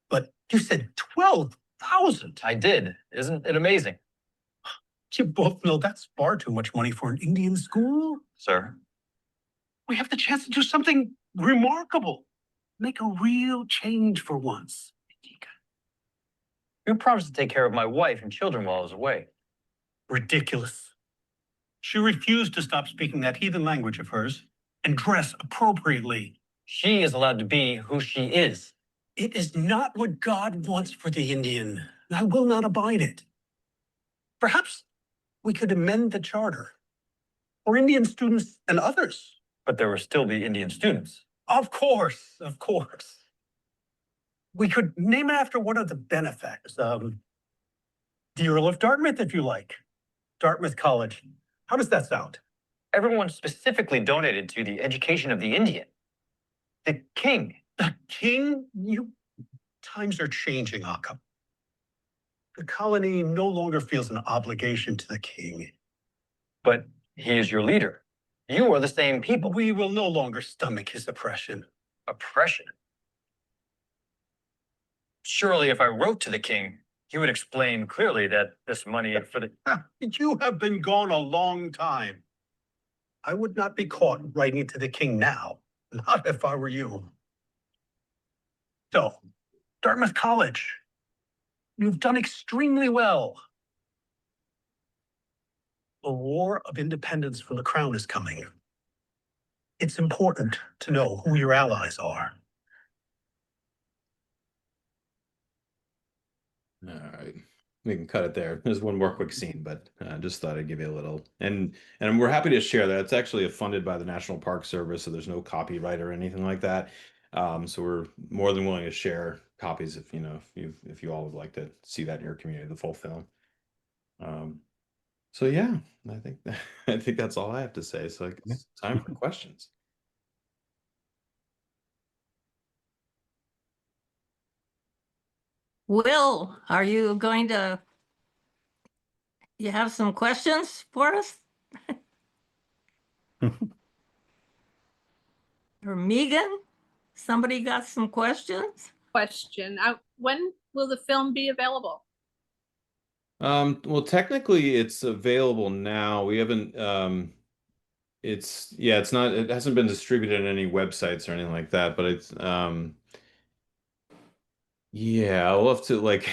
H: But you said 12,000.
G: I did. Isn't it amazing?
H: You both know that's far too much money for an Indian school.
G: Sir?
H: We have the chance to do something remarkable. Make a real change for once.
G: You promised to take care of my wife and children while I was away.
H: Ridiculous. She refused to stop speaking that heathen language of hers and dress appropriately.
G: She is allowed to be who she is.
H: It is not what God wants for the Indian, and I will not abide it. Perhaps we could amend the charter for Indian students and others.
G: But there will still be Indian students.
H: Of course. We could name it after one of the benefactors. The Earl of Dartmouth, if you like. Dartmouth College. How does that sound?
G: Everyone specifically donated to the education of the Indian. The king.
H: The king? Times are changing, Occom. The colony no longer feels an obligation to the king.
G: But he is your leader. You are the same people.
H: We will no longer stomach his oppression.
G: Oppression? Surely if I wrote to the king, he would explain clearly that this money for the...
H: You have been gone a long time. I would not be caught writing to the king now, not if I were you. So, Dartmouth College, you've done extremely well. The War of Independence for the Crown is coming. It's important to know who your allies are.
D: All right, we can cut it there. There's one more quick scene, but just thought I'd give you a little. And we're happy to share that. It's actually funded by the National Park Service, so there's no copyright or anything like that. So we're more than willing to share copies if if you all would like to see that in your community, the full film. So yeah, I think I think that's all I have to say. So it's time for questions.
B: Will, are you going to, you have some questions for us? Or Megan, somebody got some questions?
I: Question. When will the film be available?
D: Well, technically it's available now. We haven't it's not, it hasn't been distributed on any websites or anything like that, but it's yeah, I'll have to like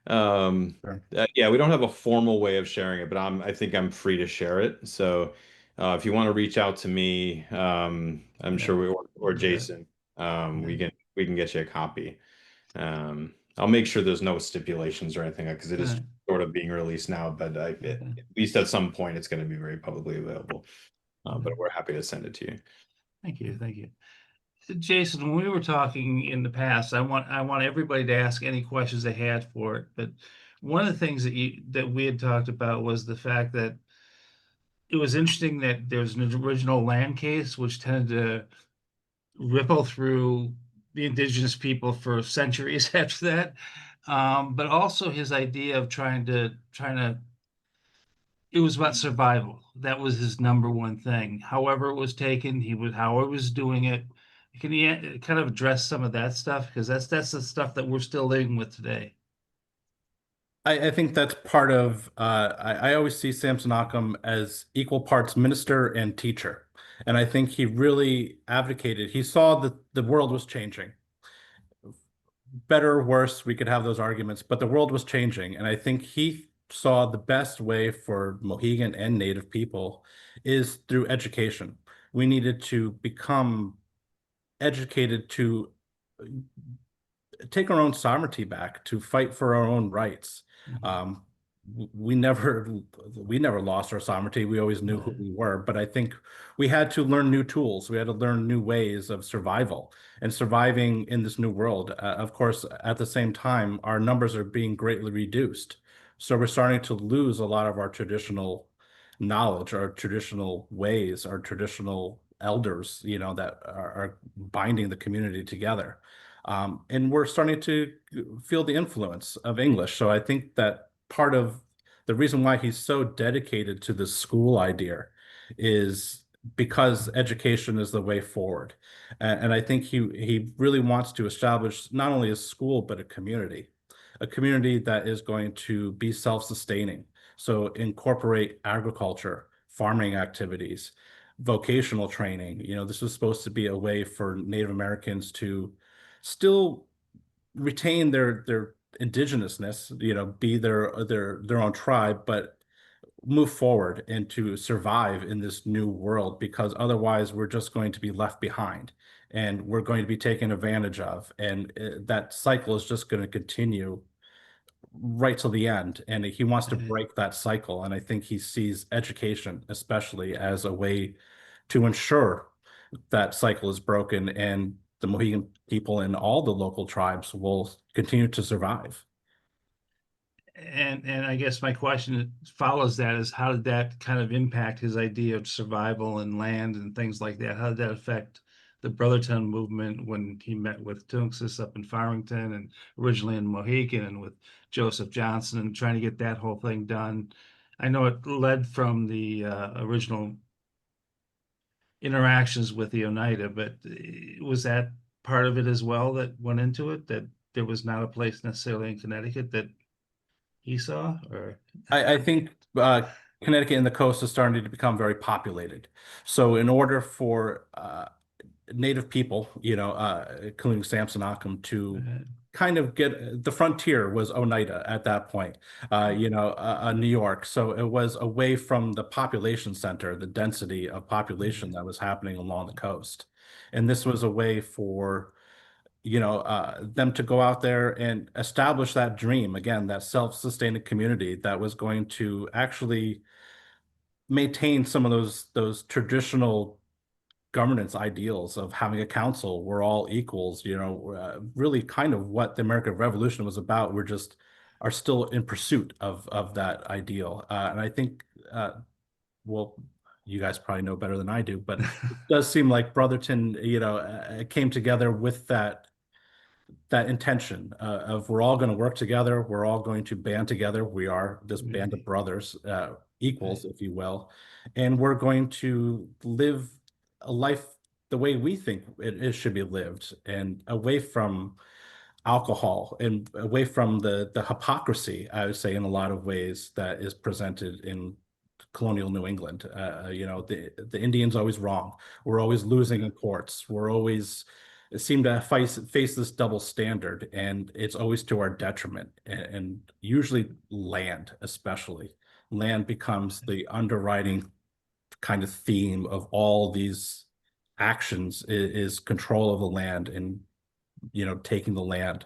C: Sure.
D: yeah, we don't have a formal way of sharing it, but I think I'm free to share it. So if you want to reach out to me, I'm sure or Jason, we can get you a copy. I'll make sure there's no stipulations or anything because it is sort of being released now, but at least at some point it's going to be very publicly available. But we're happy to send it to you.
J: Thank you. Thank you. Jason, when we were talking in the past, I want everybody to ask any questions they had for it. But one of the things that we had talked about was the fact that it was interesting that there's an original land case which tended to ripple through the indigenous people for centuries after that. But also his idea of trying to it was about survival. That was his number one thing. However it was taken, how he was doing it. Can you kind of address some of that stuff? Because that's the stuff that we're still living with today.
C: I think that's part of, I always see Samson Occom as equal parts minister and teacher. And I think he really advocated, he saw that the world was changing. Better or worse, we could have those arguments, but the world was changing. And I think he saw the best way for Mohegan and Native people is through education. We needed to become educated to take our own sovereignty back, to fight for our own rights. We never lost our sovereignty. We always knew who we were, but I think we had to learn new tools. We had to learn new ways of survival and surviving in this new world. Of course, at the same time, our numbers are being greatly reduced. So we're starting to lose a lot of our traditional knowledge, our traditional ways, our traditional elders, that are binding the community together. And we're starting to feel the influence of English. So I think that part of the reason why he's so dedicated to this school idea is because education is the way forward. And I think he really wants to establish not only a school, but a community that is going to be self-sustaining. So incorporate agriculture, farming activities, vocational training. This was supposed to be a way for Native Americans to still retain their indigenousness, be their own tribe, but move forward and to survive in this new world, because otherwise we're just going to be left behind and we're going to be taken advantage of. And that cycle is just going to continue right till the end. And he wants to break that cycle. And I think he sees education, especially, as a way to ensure that cycle is broken and the Mohegan people and all the local tribes will continue to survive.
J: And I guess my question follows that is, how did that kind of impact his idea of survival and land and things like that? How did that affect the Brothertown movement when he met with Tunxis up in Farmington and originally in Mohegan and with Joseph Johnson and trying to get that whole thing done? I know it led from the original interactions with the Oneida, but was that part of it as well that went into it, that there was not a place necessarily in Connecticut that he saw? Or
C: I think Connecticut and the coast is starting to become very populated. So in order for Native people, including Samson Occom, to kind of get, the frontier was Oneida at that point, New York. So it was away from the population center, the density of population that was happening along the coast. And this was a way for them to go out there and establish that dream again, that self-sustaining community that was going to actually maintain some of those traditional governance ideals of having a council, we're all equals, really kind of what the American Revolution was about. We're just are still in pursuit of that ideal. And I think, well, you guys probably know better than I do, but it does seem like Brotherton, came together with that intention of we're all going to work together. We're all going to band together. We are this band of brothers, equals, if you will, and we're going to live a life the way we think it should be lived, and away from alcohol and away from the hypocrisy, I would say, in a lot of ways that is presented in colonial New England. The Indians always wrong. We're always losing in courts. We're always seem to face this double standard, and it's always to our detriment. And usually land, especially land, becomes the underwriting kind of theme of all these actions is control of the land and taking the land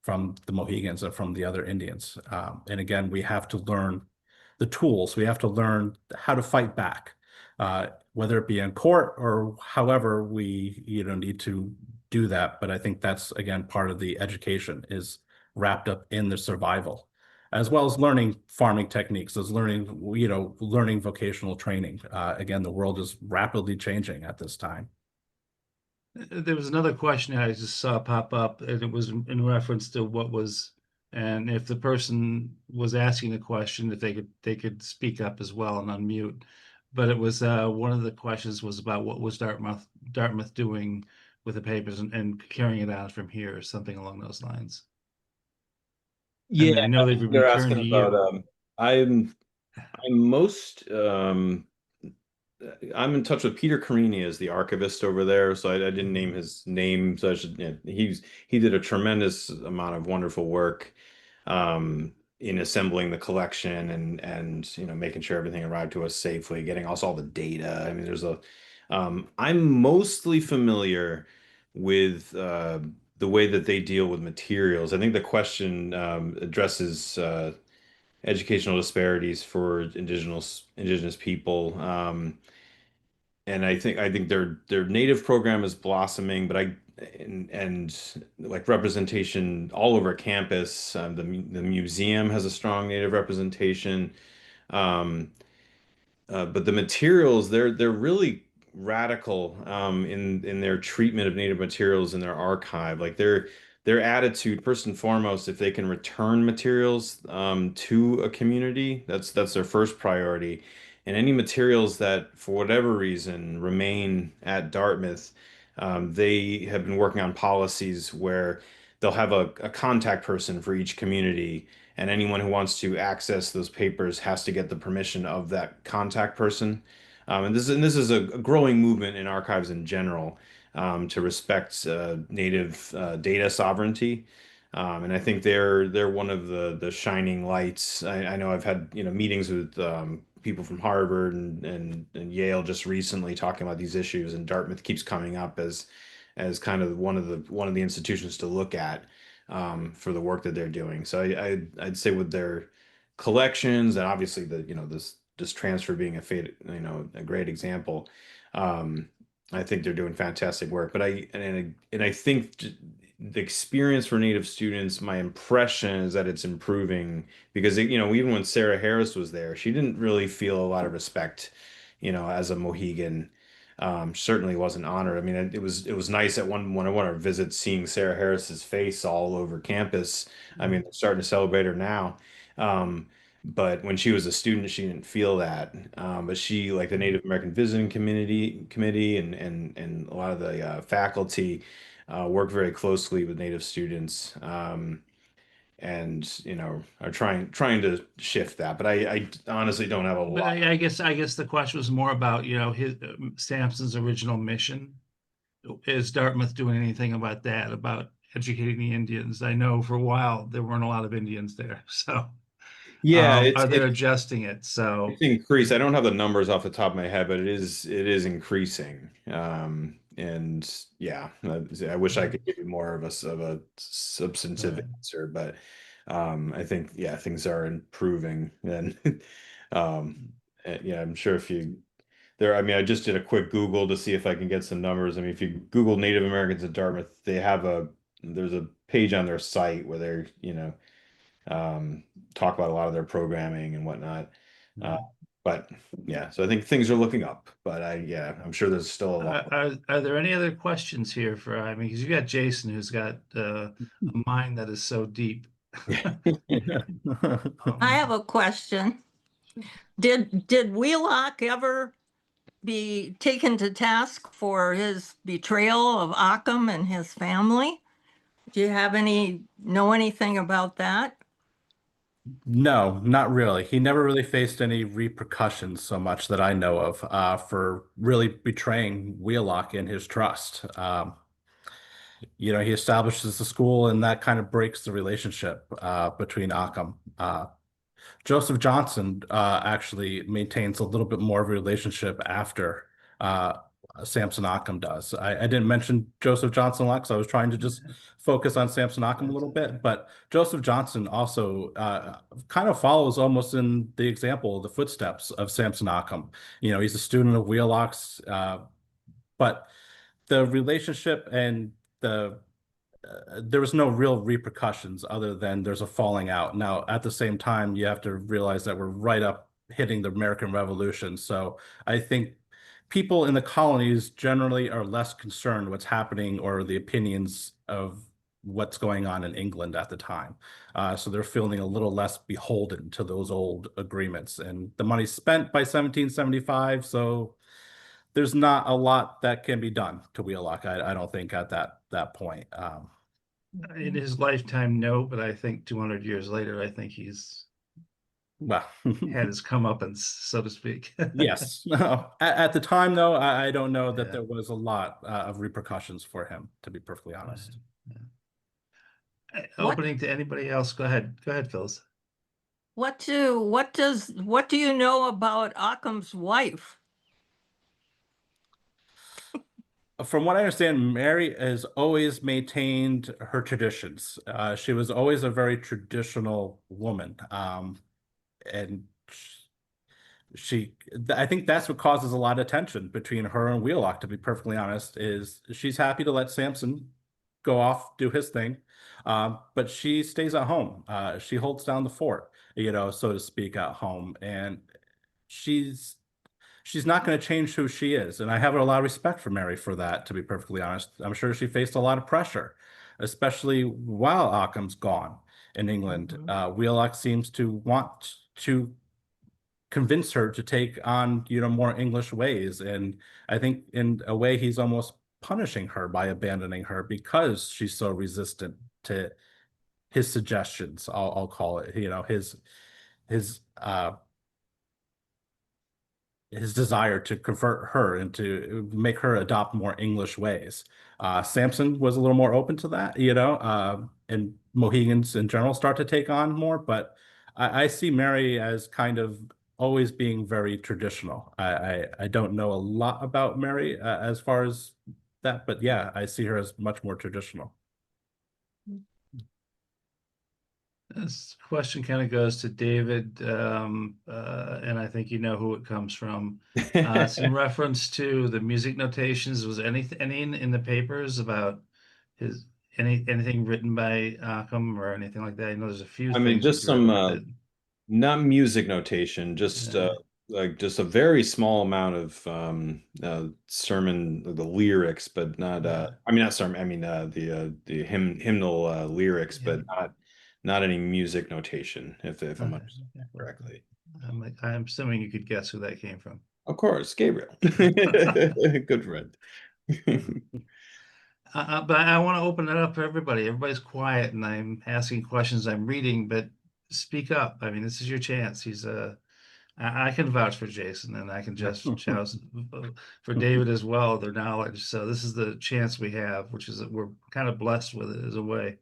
C: from the Mohegans and from the other Indians. And again, we have to learn the tools. We have to learn how to fight back, whether it be in court or however we need to do that. But I think that's, again, part of the education is wrapped up in the survival, as well as learning farming techniques, as learning vocational training. Again, the world is rapidly changing at this time.
J: There was another question I just saw pop up, and it was in reference to what was, and if the person was asking the question, if they could speak up as well and unmute. But it was one of the questions was about what was Dartmouth doing with the papers and carrying it out from here, something along those lines.
D: Yeah,
J: and I know they've
D: they're
J: returned
D: asking
J: to you.
D: about. I'm most. I'm in touch with Peter Carini as the archivist over there, so I didn't name his name. So I should. He did a tremendous amount of wonderful work in assembling the collection and making sure everything arrived to us safely, getting us all the data. I mean, I'm mostly familiar with the way that they deal with materials. I think the question addresses educational disparities for indigenous people. And I think their native program is blossoming, but and like representation all over campus. The museum has a strong native representation. Um, but the materials, they're really radical in their treatment of native materials in their archive. Like their attitude, first and foremost, if they can return materials to a community, that's their first priority. And any materials that, for whatever reason, remain at Dartmouth, they have been working on policies where they'll have a contact person for each community, and anyone who wants to access those papers has to get the permission of that contact person. And this is a growing movement in archives in general, to respect native data sovereignty. And I think they're one of the shining lights. I know I've had meetings with people from Harvard and Yale just recently talking about these issues, and Dartmouth keeps coming up as kind of one of the institutions to look at for the work that they're doing. So I'd say with their collections, and obviously this transfer being a great example. I think they're doing fantastic work. But I think the experience for Native students, my impression is that it's improving because even when Sarah Harris was there, she didn't really feel a lot of respect, as a Mohegan. Certainly wasn't honored. I mean, it was nice at one of our visits seeing Sarah Harris's face all over campus. I mean, they're starting to celebrate her now. But when she was a student, she didn't feel that. But she, like the Native American Visiting Committee and a lot of the faculty, work very closely with Native students. And are trying to shift that, but I honestly don't have a
J: But
D: lot.
J: I guess the question was more about his Samson's original mission. Is Dartmouth doing anything about that, about educating the Indians? I know for a while there weren't a lot of Indians there, so
D: Yeah,
J: are they adjusting it? So
D: it's increased. I don't have the numbers off the top of my head, but it is increasing. And yeah, I wish I could give you more of a substantive answer, but I think things are improving. And yeah, I'm sure if you I mean, I just did a quick Google to see if I can get some numbers. I mean, if you Google Native Americans at Dartmouth, there's a page on their site where they're, talk about a lot of their programming and whatnot. But yeah, so I think things are looking up, but I'm sure there's still a lot.
J: Are there any other questions here for, I mean, because you got Jason, who's got a mind that is so deep.
B: I have a question. Did Wheelock ever be taken to task for his betrayal of Occom and his family? Do you know anything about that?
C: No, not really. He never really faced any repercussions so much that I know of for really betraying Wheelock in his trust. He establishes the school, and that kind of breaks the relationship between Occom. Joseph Johnson actually maintains a little bit more of a relationship after Samson Occom does. I didn't mention Joseph Johnson a lot because I was trying to just focus on Samson Occom a little bit, but Joseph Johnson also kind of follows almost in the example, the footsteps of Samson Occom. He's a student of Wheelock's, but the relationship and there was no real repercussions other than there's a falling out. Now, at the same time, you have to realize that we're right up hitting the American Revolution. So I think people in the colonies generally are less concerned what's happening or the opinions of what's going on in England at the time. So they're feeling a little less beholden to those old agreements. And the money's spent by 1775, so there's not a lot that can be done to Wheelock, I don't think, at that point.
J: In his lifetime, no, but I think 200 years later, I think he's
C: well
J: had his comeuppance, so to speak.
C: Yes. No. At the time, though, I don't know that
J: Yeah.
C: there was a lot of repercussions for him, to be perfectly honest.
J: Opening to anybody else. Go ahead, Phyllis.
B: What do you know about Occam's wife?
C: From what I understand, Mary has always maintained her traditions. She was always a very traditional woman. And I think that's what causes a lot of tension between her and Wheelock, to be perfectly honest, is she's happy to let Samson go off, do his thing. But she stays at home. She holds down the fort, so to speak, at home. And she's not going to change who she is. And I have a lot of respect for Mary for that, to be perfectly honest. I'm sure she faced a lot of pressure, especially while Occam's gone in England. Wheelock seems to want to convince her to take on, more English ways. And I think in a way, he's almost punishing her by abandoning her because she's so resistant to his suggestions. I'll call it, his desire to convert her and to make her adopt more English ways. Samson was a little more open to that, and Mohegans in general start to take on more, but I see Mary as kind of always being very traditional. I don't know a lot about Mary as far as that, but yeah, I see her as much more traditional.
J: This question kind of goes to David, and I think you know who it comes from. It's in reference to the music notations. Was anything in the papers about anything written by Occam or anything like that? I know there's a few.
D: I mean,
J: things
D: just some not music notation, just like just a very small amount of sermon, the lyrics, but not I mean not sermon, I mean the hymnal lyrics, but not any music notation, if I'm understanding correctly.
J: I'm assuming you could guess who that came from.
D: Of course, Gabriel. Good friend.
J: But I want to open it up for everybody. Everybody's quiet, and I'm asking questions. I'm reading, but speak up. I mean, this is your chance. I can vouch for Jason, and I can just shout for David as well, their knowledge. So this is the chance we have, which is that we're kind of blessed with it as a way.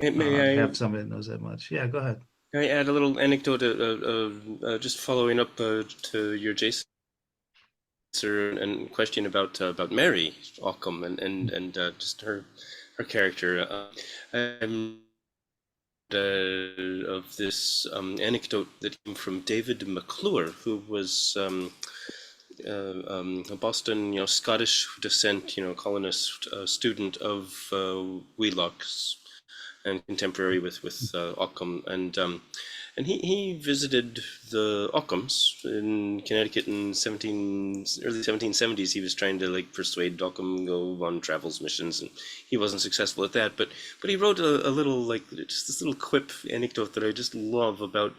K: May I
J: have somebody that knows that much? Yeah, go ahead.
K: Can I add a little anecdote, just following up to your Jason answer and question about Mary Occom and just her character. Of this anecdote that came from David McClure, who was a Boston, Scottish descent, colonist, student of Wheelock's and contemporary with Occom, and he visited the Occoms in Connecticut in early 1770s. He was trying to like persuade Occom go on travels missions, and he wasn't successful at that. But he wrote a little like just this little quip anecdote that I just love about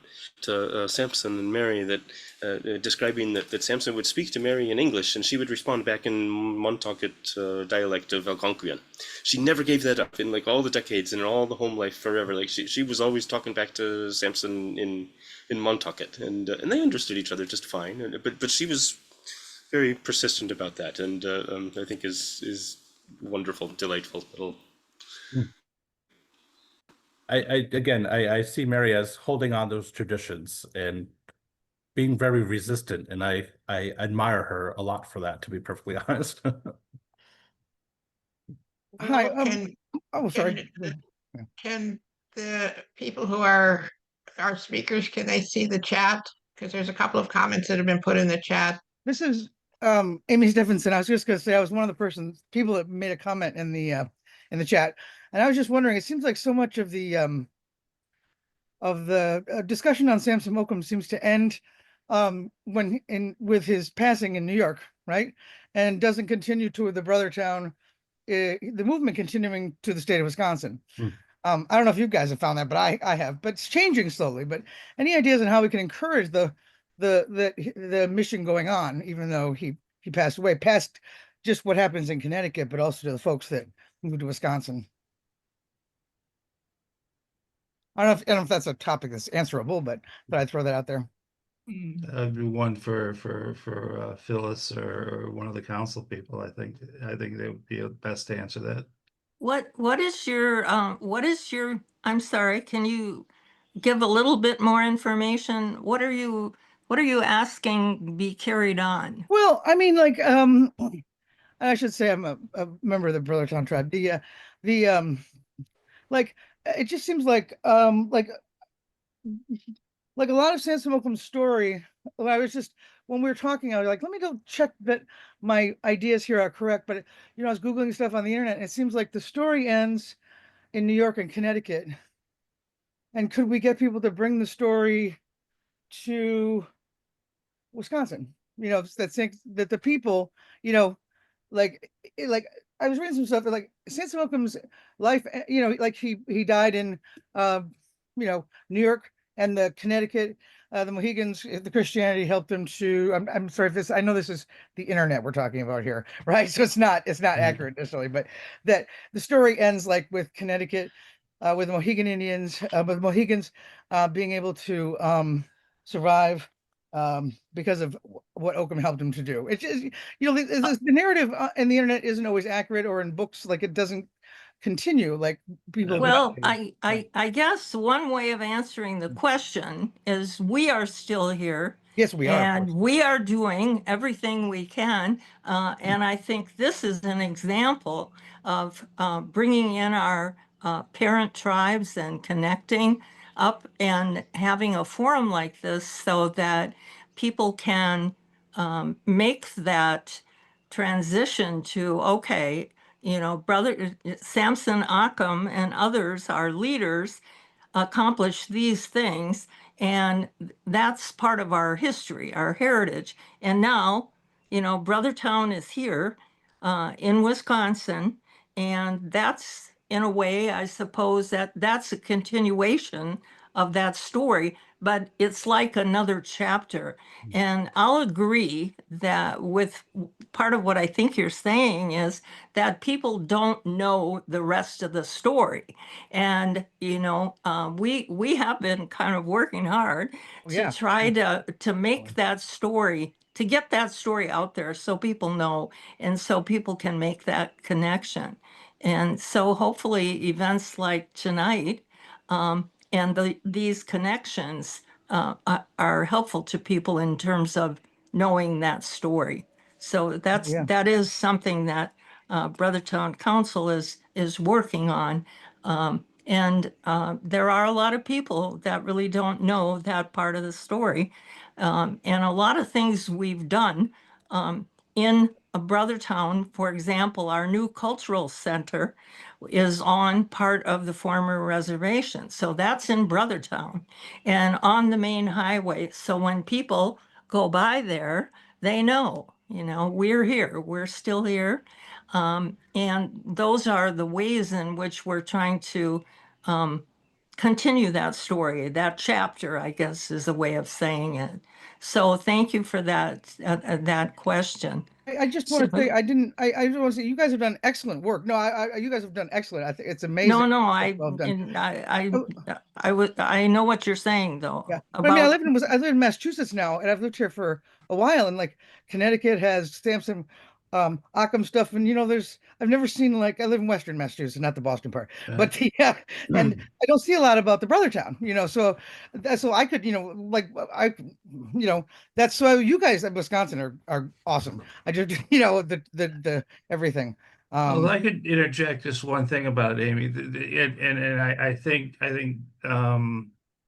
K: Samson and Mary, that describing that Samson would speak to Mary in English and she would respond back in Montaukett dialect of Algonquian. She never gave that up in like all the decades and in all the home life forever. Like she was always talking back to Samson in Montaukett, and they understood each other just fine. But she was very persistent about that, and I think is wonderful, delightful little.
C: I see Mary as holding on those traditions and being very resistant, and I admire her a lot for that, to be perfectly honest.
L: Hi.
M: Sorry. Can the people who are our speakers, can they see the chat? Because there's a couple of comments that have been put in the chat.
L: This is Amy Stephenson. I was just going to say I was one of the people that made a comment in the chat, and I was just wondering. It seems like so much of the discussion on Samson Occom seems to end with his passing in New York, right? And doesn't continue to the Brothertown, the movement continuing to the state of Wisconsin. I don't know if you guys have found that, but I have. But it's changing slowly. But any ideas on how we can encourage the mission going on, even though he passed away, past just what happens in Connecticut, but also to the folks that moved to Wisconsin? I don't know if that's a topic that's answerable, but I'd throw that out there.
J: That'd be one for Phyllis or one of the council people. I think they would be the best to answer that.
B: What is your I'm sorry, can you give a little bit more information? What are you asking be carried on?
L: Well, I mean, like, I should say I'm a member of the Brothertown tribe. Like, it just seems like a lot of Samson Occom's story. I was just, when we were talking, I was like, let me go check that my ideas here are correct. But I was Googling stuff on the internet, and it seems like the story ends in New York and Connecticut. And could we get people to bring the story to Wisconsin? That think that the people, like I was reading some stuff like Samson Occom's life, like he died in New York and the Connecticut, the Mohegans, the Christianity helped him to, I'm sorry if this, I know this is the internet we're talking about here, right? So it's not accurate necessarily, but that the story ends like with Connecticut, with the Mohegan Indians, with Mohegans being able to survive because of what Occom helped him to do. It's just, the narrative in the internet isn't always accurate, or in books, like it doesn't continue like people.
B: Well, I guess one way of answering the question is we are still here.
L: Yes, we are.
B: And we are doing everything we can. And I think this is an example of bringing in our parent tribes and connecting up and having a forum like this so that people can make that transition to, okay, brother Samson Occom and others, our leaders, accomplish these things, and that's part of our history, our heritage. And now, Brothertown is here in Wisconsin, and that's, in a way, I suppose that's a continuation of that story, but it's like another chapter. And I'll agree that with part of what I think you're saying is that people don't know the rest of the story. And, we have been kind of working hard to try to make that story, to get that story out there so people know and so people can make that connection. And so hopefully events like tonight and these connections are helpful to people in terms of knowing that story. So that is something that Brothertown Council is working on. And there are a lot of people that really don't know that part of the story. And a lot of things we've done In Brothertown, for example, our new cultural center is on part of the former reservation. So that's in Brothertown and on the main highway. So when people go by there, they know, we're here, we're still here. And those are the ways in which we're trying to continue that story. That chapter, I guess, is a way of saying it. So thank you for that question.
L: I just want to say I just want to say you guys have done excellent work. No, you guys have done excellent. I think it's amazing.
B: No,
L: Well done.
B: I know what you're saying though.
L: Yeah, but I mean, I
B: About
L: live in Massachusetts now, and I've lived here for a while. And like Connecticut has Samson Occom stuff, and I've never seen, like, I live in Western Massachusetts, not the Boston part, but yeah, and I don't see a lot about the Brothertown, so I could, that's so you guys in Wisconsin are awesome. I just the everything.
J: Well, I could interject just one thing about it, Amy, and I think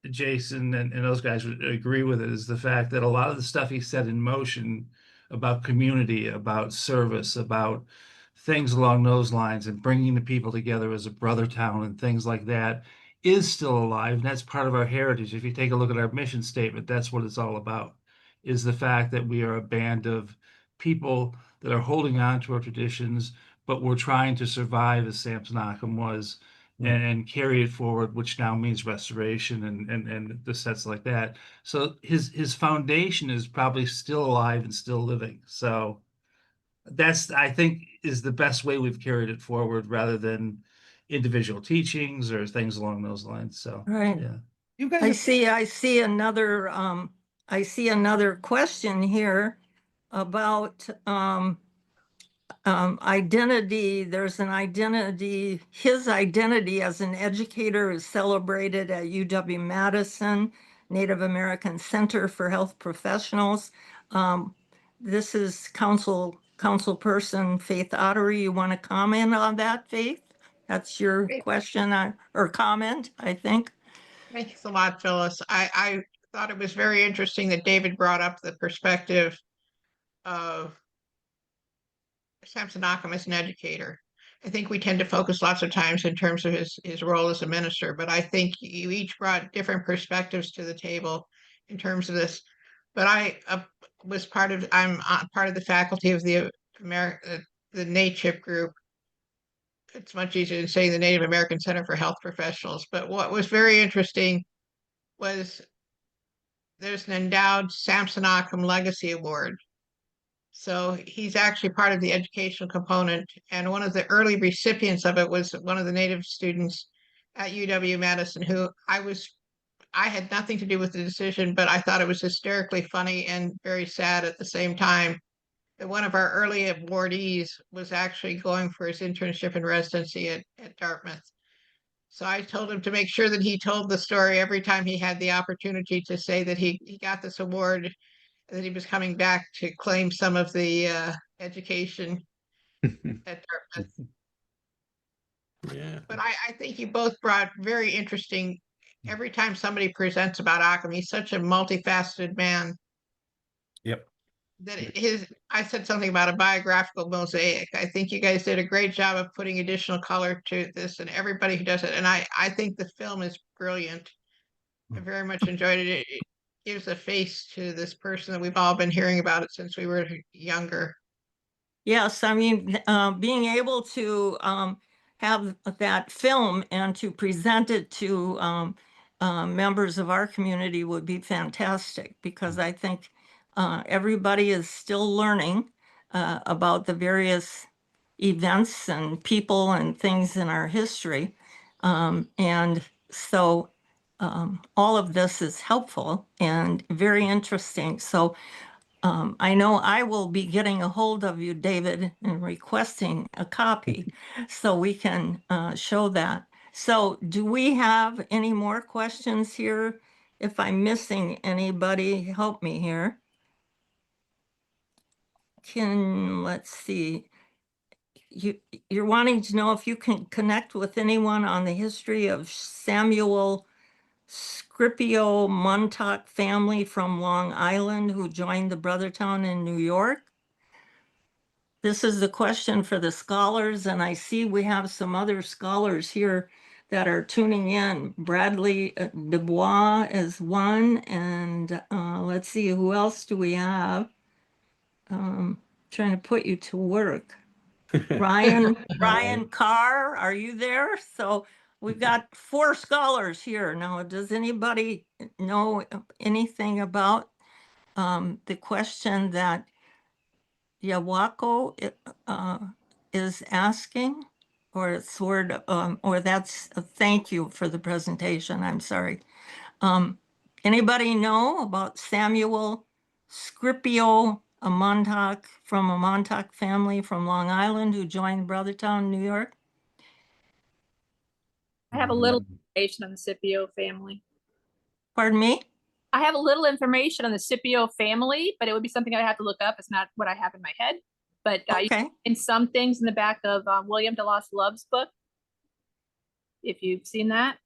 J: Jason and those guys would agree with it, is the fact that a lot of the stuff he set in motion about community, about service, about things along those lines, and bringing the people together as a brother town and things like that is still alive, and that's part of our heritage. If you take a look at our mission statement, that's what it's all about, is the fact that we are a band of people that are holding on to our traditions, but we're trying to survive as Samson Occom was, and carry it forward, which now means restoration and the sets like that. So his foundation is probably still alive and still living. So that's, I think, is the best way we've carried it forward, rather than individual teachings or things along those lines. So
B: right.
J: yeah.
L: You guys
B: I see another question here about identity. There's an identity, his identity as an educator is celebrated at UW-Madison Native American Center for Health Professionals. This is councilperson Faith Ottery. You want to comment on that, Faith? That's your question or comment, I think.
M: Thanks a lot, Phyllis. I thought it was very interesting that David brought up the perspective of Samson Occom as an educator. I think we tend to focus lots of times in terms of his role as a minister, but I think you each brought different perspectives to the table in terms of this. But I'm part of the faculty of the NACHIP group. It's much easier to say the Native American Center for Health Professionals. But what was very interesting was there's an endowed Samson Occom Legacy Award. So he's actually part of the educational component. And one of the early recipients of it was one of the Native students at UW-Madison, who I had nothing to do with the decision, but I thought it was hysterically funny and very sad at the same time that one of our early awardees was actually going for his internship and residency at Dartmouth. So I told him to make sure that he told the story every time he had the opportunity to say that he got this award, that he was coming back to claim some of the education at Dartmouth.
D: Yeah.
M: But I think you both brought very interesting, every time somebody presents about Occom, he's such a multifaceted man.
C: Yep.
M: That I said something about a biographical mosaic. I think you guys did a great job of putting additional color to this, and everybody who does it. And I think the film is brilliant. I very much enjoyed it. It gives a face to this person that we've all been hearing about it since we were younger.
B: Yes, I mean, being able to have that film and to present it to members of our community would be fantastic, because I think everybody is still learning about the various events and people and things in our history. And so all of this is helpful and very interesting. So I know I will be getting a hold of you, David, and requesting a copy so we can show that. So do we have any more questions here? If I'm missing anybody, help me here. Let's see. You're wanting to know if you can connect with anyone on the history of Samuel Scipio Montauk family from Long Island who joined the Brothertown in New York. this is the question for the scholars, and I see we have some other scholars here that are tuning in. Bradley Dubois is one, and let's see, who else do we have? Trying to put you to work. Ryan Carr, are you there? So we've got 4 scholars here. Now, does anybody know anything about the question that Yawako is asking? Or it's word, or that's a thank you for the presentation, I'm sorry. Anybody know about Samuel Scripio, a Montauk, from a Montauk family from Long Island who joined Brothertown, New York?
I: I have a little information on the Scipio family.
B: Pardon me?
I: I have a little information on the Scipio family, but it would be something I have to look up. It's not what I have in my head. But
B: Okay.
I: in some things in the back of William DeLoss Love's book, if you've seen that.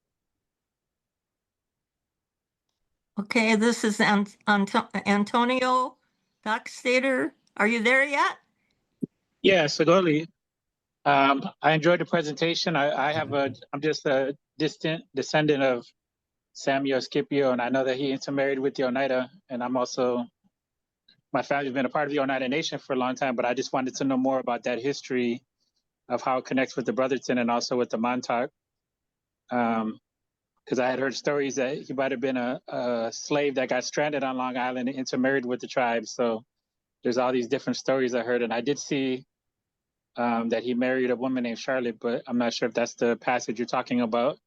B: Okay, this is Antonio Dockstader. Are you there yet?
N: Yes, Adoli. I enjoyed the presentation. I'm just a distant descendant of Samuel Scipio, and I know that he intermarried with the Oneida, and my family's been a part of the Oneida Nation for a long time, but I just wanted to know more about that history of how it connects with the Brotherton and also with the Montauk. Because I had heard stories that he might have been a slave that got stranded on Long Island and intermarried with the tribe. So there's all these different stories I heard, and I did see that he married a woman named Charlotte, but I'm not sure if that's the passage you're talking about,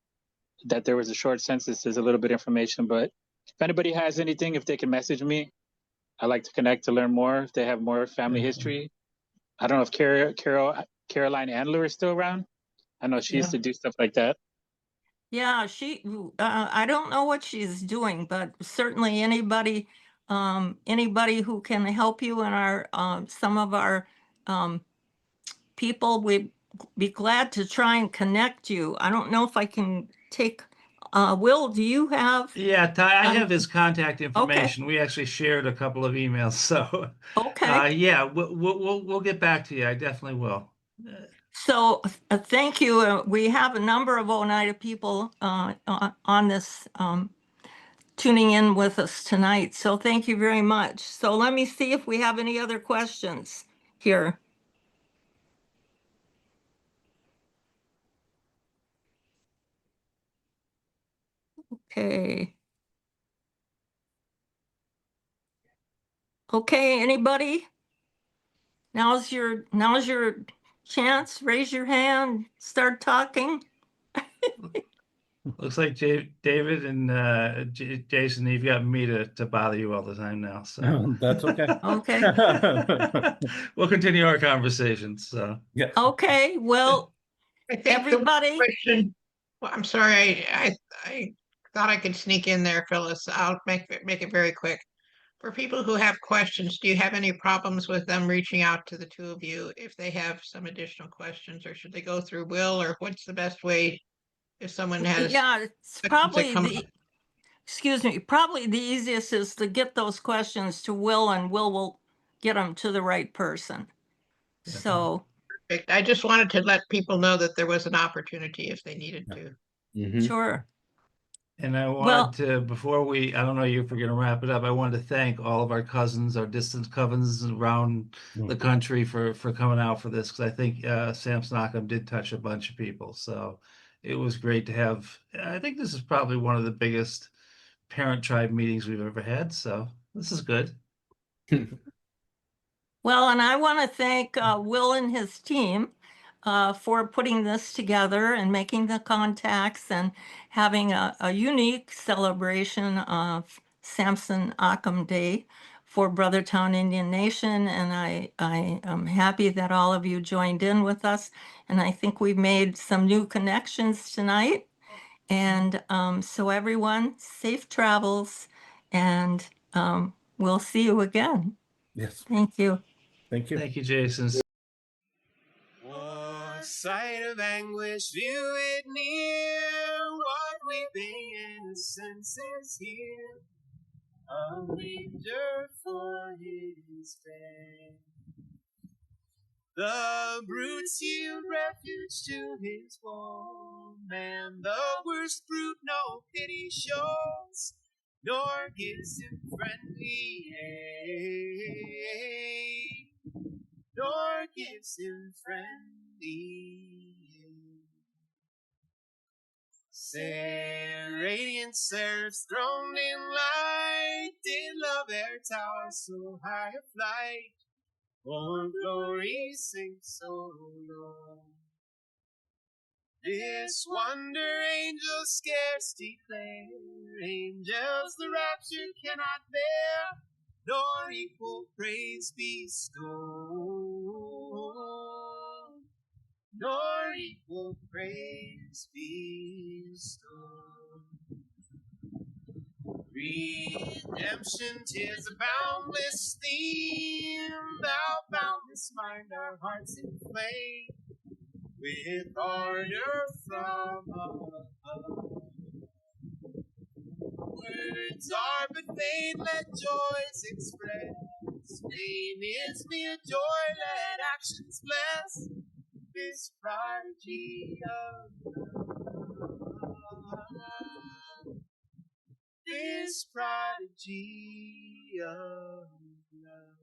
N: that there was a short census. There's a little bit of information, but if anybody has anything, if they can message me, I'd like to connect to learn more, if they have more family history. I don't know if Caroline Andler is still around. I know she used to do stuff like that.
B: Yeah, I don't know what she's doing, but certainly anybody who can help you in our some of our people, we'd be glad to try and connect you. I don't know if I can take Will, do you have?
J: Yeah, Ty, I have his contact information. We actually shared a couple of emails, so
B: Okay.
J: yeah, we'll get back to you. I definitely will.
B: So thank you. We have a number of Oneida people on this tuning in with us tonight. So thank you very much. So let me see if we have any other questions here. Okay. Okay, anybody? Now's your chance. Raise your hand, start talking.
J: Looks like David and Jason, you've got me to bother you all the time now. So
C: that's okay.
B: Okay.
J: We'll continue our conversations. So
C: yeah.
B: Okay. Well,
M: I think
B: everybody.
M: Well, I'm sorry. I thought I could sneak in there, Phyllis. I'll make it very quick. For people who have questions, do you have any problems with them reaching out to the two of you if they have some additional questions, or should they go through Will, or what's the best way if someone has?
B: Yeah, it's probably probably the easiest is to get those questions to Will, and Will will get them to the right person. So
M: Perfect. I just wanted to let people know that there was an opportunity if they needed to.
B: Sure.
J: And I wanted to, before I don't know if we're going to wrap it up, I wanted to thank all of our cousins, our distant cousins around the country for coming out for this, because I think Samson Occom did touch a bunch of people. So it was great to have. I think this is probably one of the biggest parent tribe meetings we've ever had. So this is good.
B: Well, and I want to thank Will and his team for putting this together and making the contacts and having a unique celebration of Samson Occom Day for Brothertown Indian Nation. And I am happy that all of you joined in with us. And I think we've made some new connections tonight. And so everyone, safe travels, and we'll see you again.
C: Yes.
B: Thank you.
C: Thank you.
J: Thank you, Jason.
A: Oh, sight of anguish, view it near. What weeping innocence here, a leader for his bed. The brutes yield refuge to his warm man. The worst brute no pity shows, nor gives him friendly aid, nor gives him friendly aid. Radiant seraphs throned in light did love their tower so high a flight. For glory sinks so low. This wonder angels scarce declare. Angels the rapture cannot bear, nor equal praise bestow, nor equal praise bestow. Redemption 'tis a boundless theme, thou boundless mind our hearts inflame with ardor from above. Words are but vain, let joys express. Vain is mere joy, let actions bless this prodigy of love. This prodigy of love.